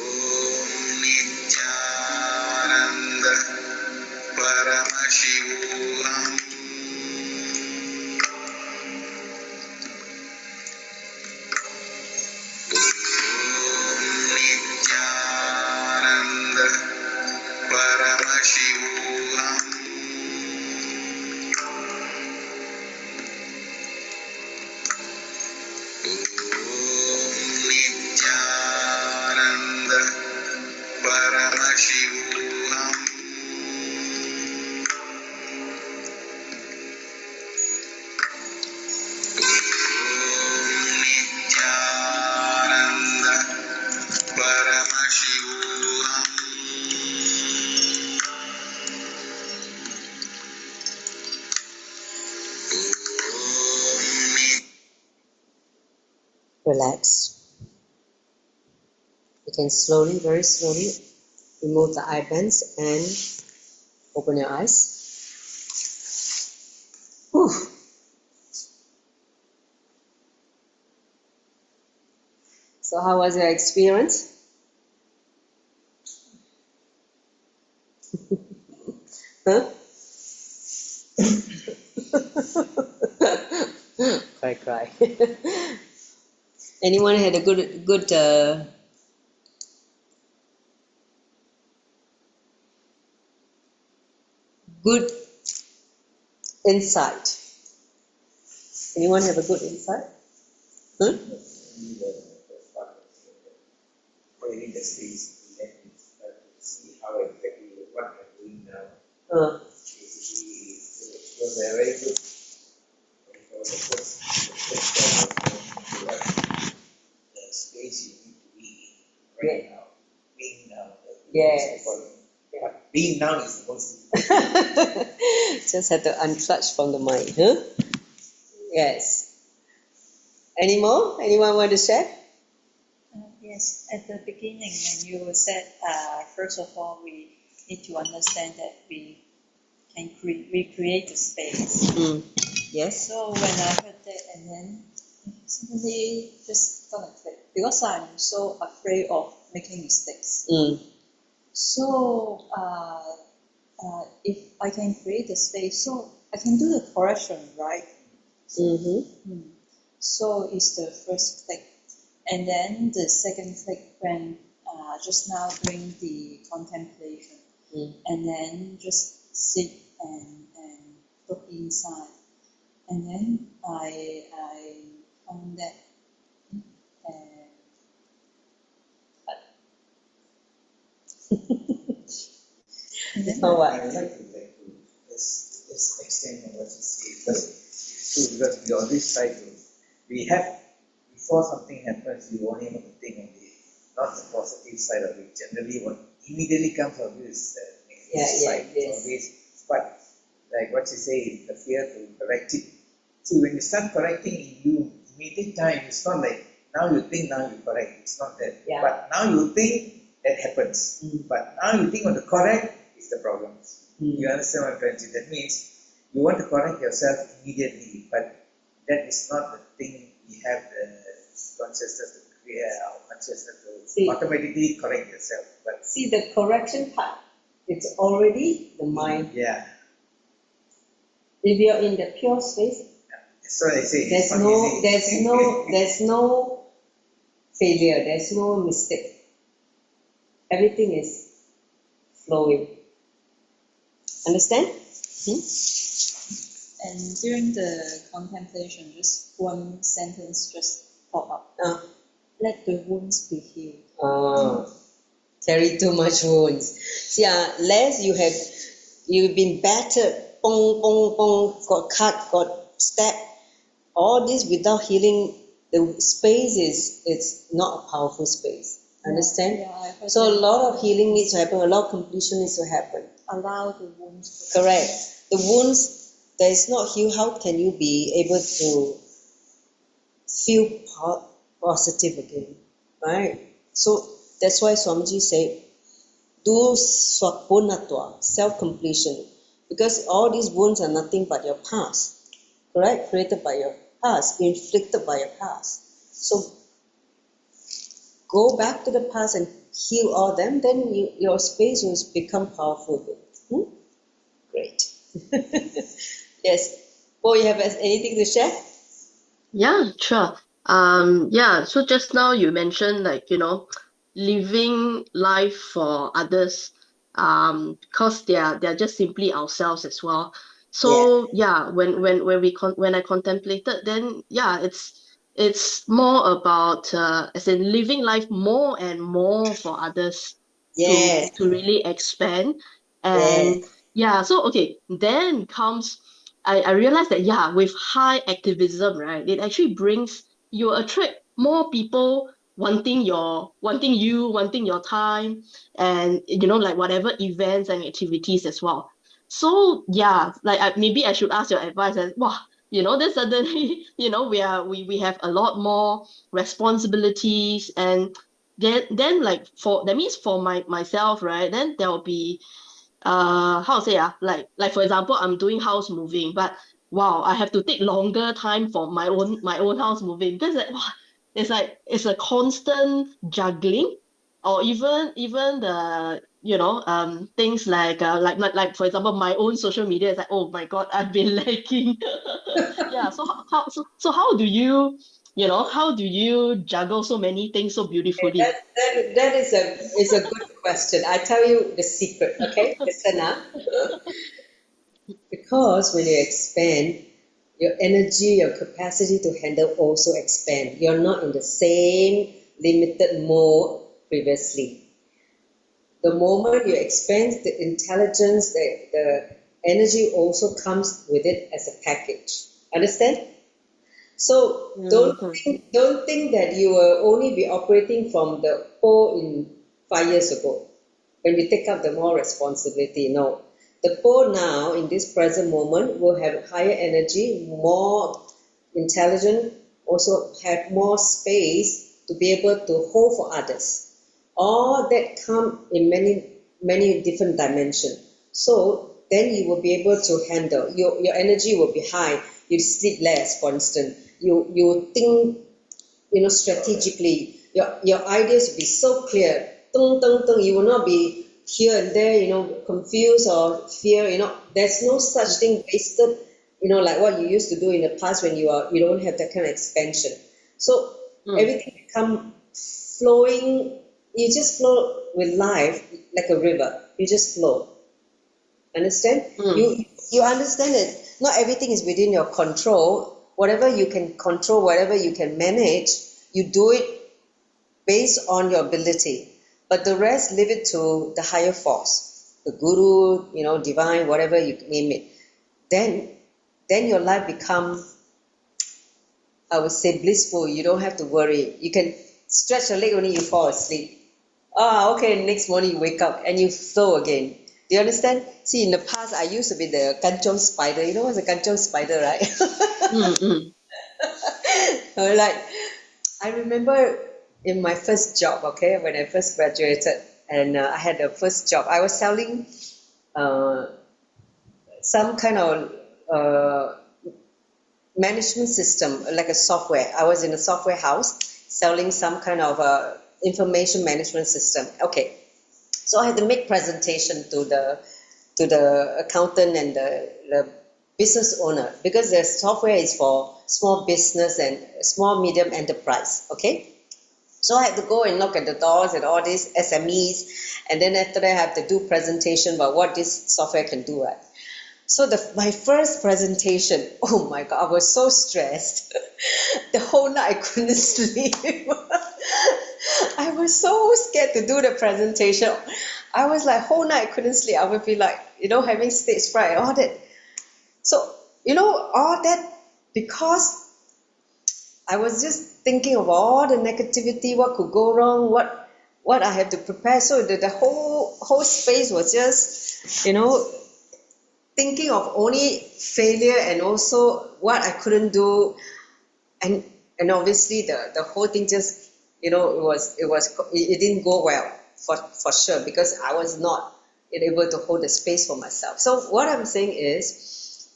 Om Nityananda Paramashivoham. Om Nityananda Paramashivoham. Om Nityananda Paramashivoham. Om Nityananda Paramashivoham. Relax. You can slowly, very slowly, remove the eye bands and open your eyes. Whew. So how was your experience? Huh? Cry. Anyone had a good good insight? Anyone have a good insight? Huh? Creating the space to let me start to see how exactly what I'm doing now. Basically, it was a very good. It was the first step was the space you need to be in right now. Being now. Yes. Yeah. Being now is the most important. Just had to unclutch from the mind, huh? Yes. Any more? Anyone want to share? Yes, at the beginning when you said, first of all, we need to understand that we can recreate the space. Yes. So when I heard that, and then suddenly just gonna click, because I'm so afraid of making mistakes. So if I can create the space, so I can do the correction, right? So it's the first click. And then the second click when just now doing the contemplation. And then just sit and look inside. And then I found that Now what? I would like to just extend on what you say because it's true because we always try to before something happens we only want to think of it, not the positive side of it. Generally what immediately comes of it is the negative. Yeah, Sight, yes. always. But like what you say, the fear to correct it. See, when you start correcting in you, immediate time, it's not like now you think, now you correct. It's not that. Yeah. But now you think, that happens. But now you think on the correct is the problem. You understand what I'm trying to say? That means you want to correct yourself immediately, but that is not the thing you have the consciousness to create or consciousness to automatically correct yourself. But See, the correction part, it's already the mind. yeah. If you're in the pure space, That's what I say. there's no failure, there's no mistake. Everything is flowing. Understand? And during the contemplation, just one sentence just pop up. Let the wounds be healed. Carry too much wounds. See, less you've been battered, bong, bong, bong, got cut, got stabbed. All this without healing, the space it's not a powerful space. Understand? Yeah, I heard So a that. lot of healing needs to happen, a lot of completion needs to happen. Allow the wounds to Correct. The wounds that is not healed, how can you be able to feel positive again? Right? So that's why Swamiji said, do swapunatwa, self-completion. Because all these wounds are nothing but your past. Correct? Created by your past, inflicted by your past. So go back to the past and heal all them, then your space will become powerful again. Great. Yes. Paul, you have anything to share? Yeah, sure. So just now you mentioned living life for others, because they're just simply ourselves as well. Yeah. So yeah, when I contemplated, then yeah, it's more about as in living life more and more for others Yes. to really expand. And Yes. yeah, so okay, then comes I realized that yeah, with high activism, right, it actually brings you attract more people wanting your time, and like whatever events and activities as well. So yeah, maybe I should ask your advice as wow, then suddenly we have a lot more responsibilities, and then like for that means for myself, right, then there will be how to say like for example, I'm doing house moving, but wow, I have to take longer time for my own house moving, because wow, it's a constant juggling. Or even the things like for example, my own social media is like, oh my god, I've been lacking. Yeah, so how do you juggle so many things so beautifully? That is a good question. I tell you the secret, okay? Listen up. Because when you expand, your energy, your capacity to handle also expand. You're not in the same limited mode previously. The moment you expand, the intelligence, the energy also comes with it as a package. Understand? So don't think that you will only be operating from the pole in 5 years ago when you take up the more responsibility. No. The pole now in this present moment will have higher energy, more intelligent, also have more space to be able to hold for others. All that come in many different dimensions. So then you will be able to handle. Your energy will be high. You sleep less, for instance. You think strategically. Your ideas will be so clear. Tung, tung, tung. You will not be here and there, confused or fear. There's no such thing wasted. Like what you used to do in the past when you don't have that kind of expansion. So everything become flowing. You just flow with life like a river. You just flow. Understand? You understand that not everything is within your control. Whatever you can control, whatever you can manage, you do it based on your ability. But the rest, leave it to the higher force, the guru, divine, whatever you name it. Then your life become, I would say, blissful. You don't have to worry. You can stretch your leg only, you fall asleep. Okay, next morning you wake up and you flow again. Do you understand? See, in the past, I used to be the kanchong spider. You know what's a kanchong spider, right? Like, I remember in my first job, okay, when I first graduated, and I had the first job, I was selling uh, some kind of management system, like a software. I was in a software house selling some kind of information management system. Okay, so I had to make presentation to the accountant and the business owner, because the software is for small business and small medium enterprise. Okay, so I had to go and knock at the doors and all these SMEs, and then after that I have to do presentation about what this software can do. Right? So my first presentation, oh my God, I was so stressed. The whole night I couldn't sleep. I was so scared to do the presentation. I was like, whole night I couldn't sleep. I would be like, having stage fright and all that. So, all that because I was just thinking of all the negativity, what could go wrong, what I have to prepare. So the whole space was just, thinking of only failure and also what I couldn't do, and obviously the whole thing just it didn't go well for sure, because I was not able to hold the space for myself. So what I'm saying is,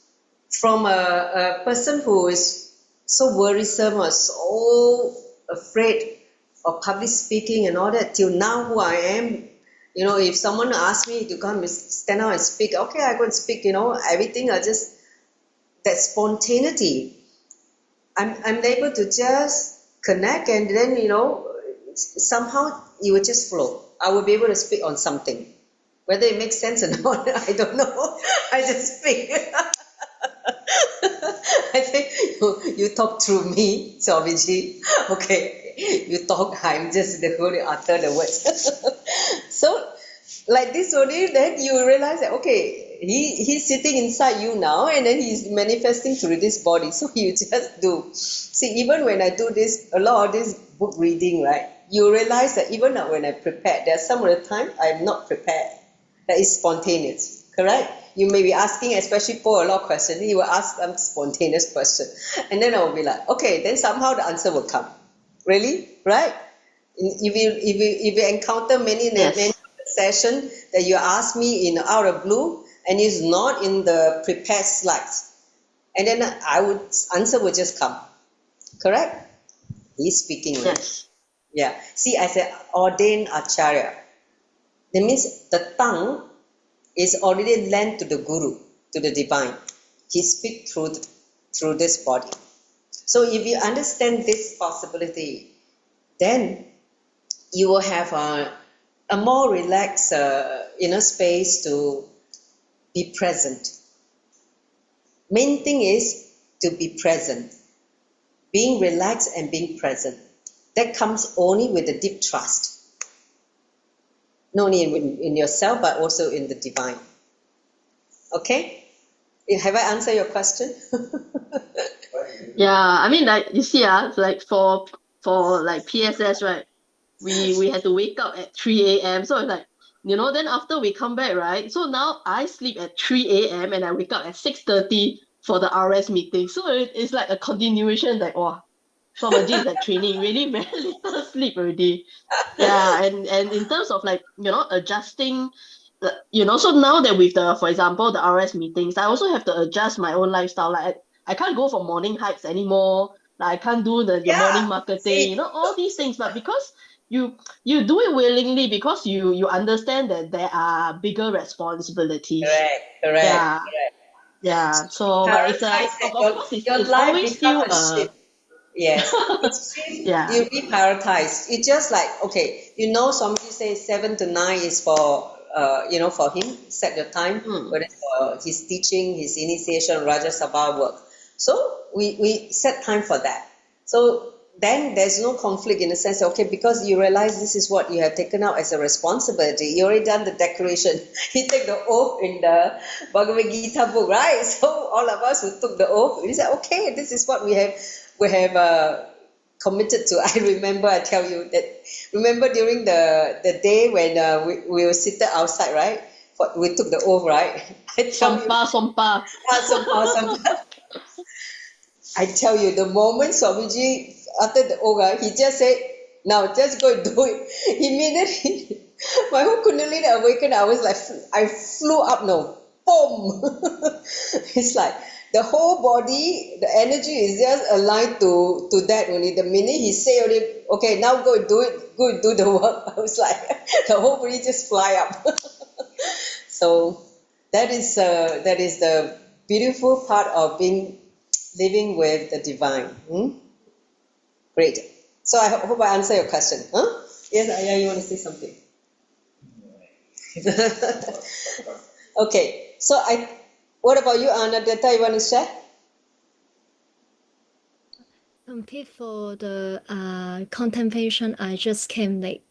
from a person who is so worrisome or so afraid of public speaking and all that, till now who I am, if someone asks me to come stand out and speak, okay, I go and speak, everything I just, that spontaneity, I'm able to just connect, and then, somehow it will just flow. I will be able to speak on something. Whether it makes sense or not, I don't know. I just speak. I think you talk through me, Swamiji. Okay, you talk, I'm just going to utter the words. So, like this only, then you realize that, okay, he's sitting inside you now, and then he's manifesting through this body. So you just do. See, even when I do this, a lot of this book reading, right, you realize that even when I prepare, there's some of the time I'm not prepared. That is spontaneous, correct? You may be asking, especially for a lot of questions, you will ask some spontaneous question. And then I will be like, okay, then somehow the answer will come. Really? Right? If you encounter many sessions that you ask me in out of blue, and it's not in the prepared slides, and then answer would just come. Correct? He's speaking. Right? Yes. Yeah. See, I said ordained acharya. That means the tongue is already lent to the guru, to the divine. He speaks through this body. So if you understand this possibility, then you will have a more relaxed inner space to be present. Main thing is to be present. Being relaxed and being present. That comes only with a deep trust. Not only in yourself, but also in the divine. Okay? Have I answered your question? Yeah, I mean, like you see, like for like PSS, right? We had to wake up at 3 a.m. So it's like, then after we come back, right? So now I sleep at 3 a.m. and I wake up at 6:30 for the RS meeting. So it's like a continuation, like, wow, Swamaji is like training, really very little sleep already. Yeah, and in terms of like, adjusting, so now that with for example, the RS meetings, I also have to adjust my own lifestyle. Like I can't go for morning hikes anymore. Like I can't do the morning Yeah. marketing, See. all these things. But because you do it willingly, because you understand that there are bigger responsibilities. Correct. Yeah, yeah. So, but it's Prioritize of that course your it's life always become still a shift. Yes. It's shift, yeah. you reprioritize. It's just like, okay, somebody says 7 to 9 is for him, set your time, Mm. whether it's for his teaching, his initiation, Raja Sabha work. So we set time for that. So then there's no conflict in the sense, okay, because you realize this is what you have taken out as a responsibility. You already done the declaration. You take the oath in the Bhagavad Gita book, right? So all of us who took the oath, we said, okay, this is what we have committed to. I remember, I tell you that, remember during the day when we were seated outside, right? we took the oath, right? I tell you, Sompa. I tell you, the moment Swamiji uttered the oath, he just said, "Now just go and do it." Immediately, my whole Kundalini awakened. I was like, I flew up, no, boom! It's like the whole body, the energy is just aligned to that only. The minute he say only, okay, now go and do it, go and do the work. I was like, the whole body just fly up. So that is the beautiful part of living with the divine. Great. So I hope I answer your question. Huh? Yes, Ayah, you want to say something? Okay. So what about you, Anadeta? You want to share? For the contemplation, I just came late.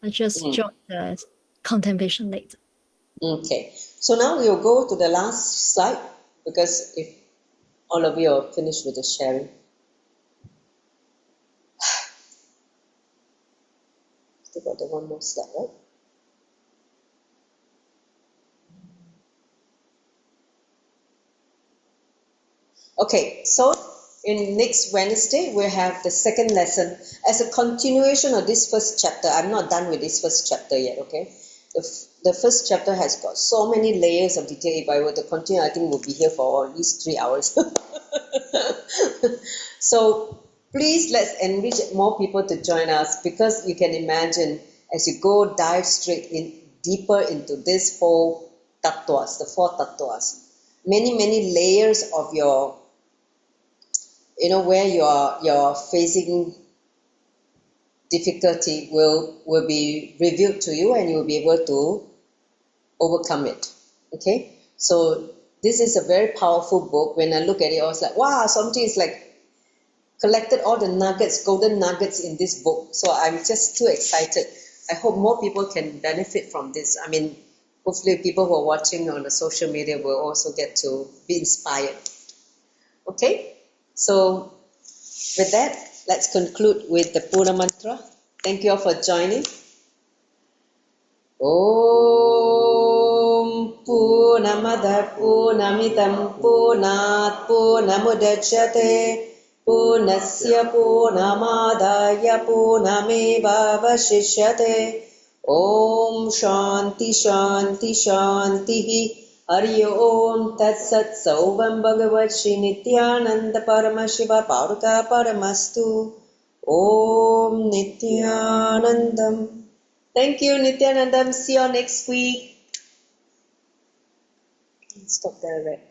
I just joined the contemplation late. Okay. So now we'll go to the last slide because if all of you are finished with the sharing. Still got the one more slide, right? Okay, so in next Wednesday, we have the second lesson as a continuation of this first chapter. I'm not done with this first chapter yet, okay? The first chapter has got so many layers of detail. If I were to continue, I think we'll be here for at least 3 hours. So please let's enrich more people to join us because you can imagine as you go dive straight in deeper into this whole tattwas, the 4 tattwas, many layers of your where you're facing difficulty will be revealed to you and you'll be able to overcome it. Okay, so this is a very powerful book. When I look at it, I was like, wow, something is like collected all the nuggets, golden nuggets in this book. So I'm just too excited. I hope more people can benefit from this. I mean, hopefully people who are watching on the social media will also get to be inspired. Okay, so with that, let's conclude with the Puna mantra. Thank you all for joining. Om Purnamada Purnamidam Purnat Purnamudachyate Purnasya Purnamadaya Purnameva Vashishyate. Om Shanti Shanti Shanti. Hari Om Tat Sat Sauvam Bhagavat Shri Nityananda Paramashiva Paruta Paramastu. Om Nityanandam. Thank you, Nityanandam. See you next week. Stop there, right?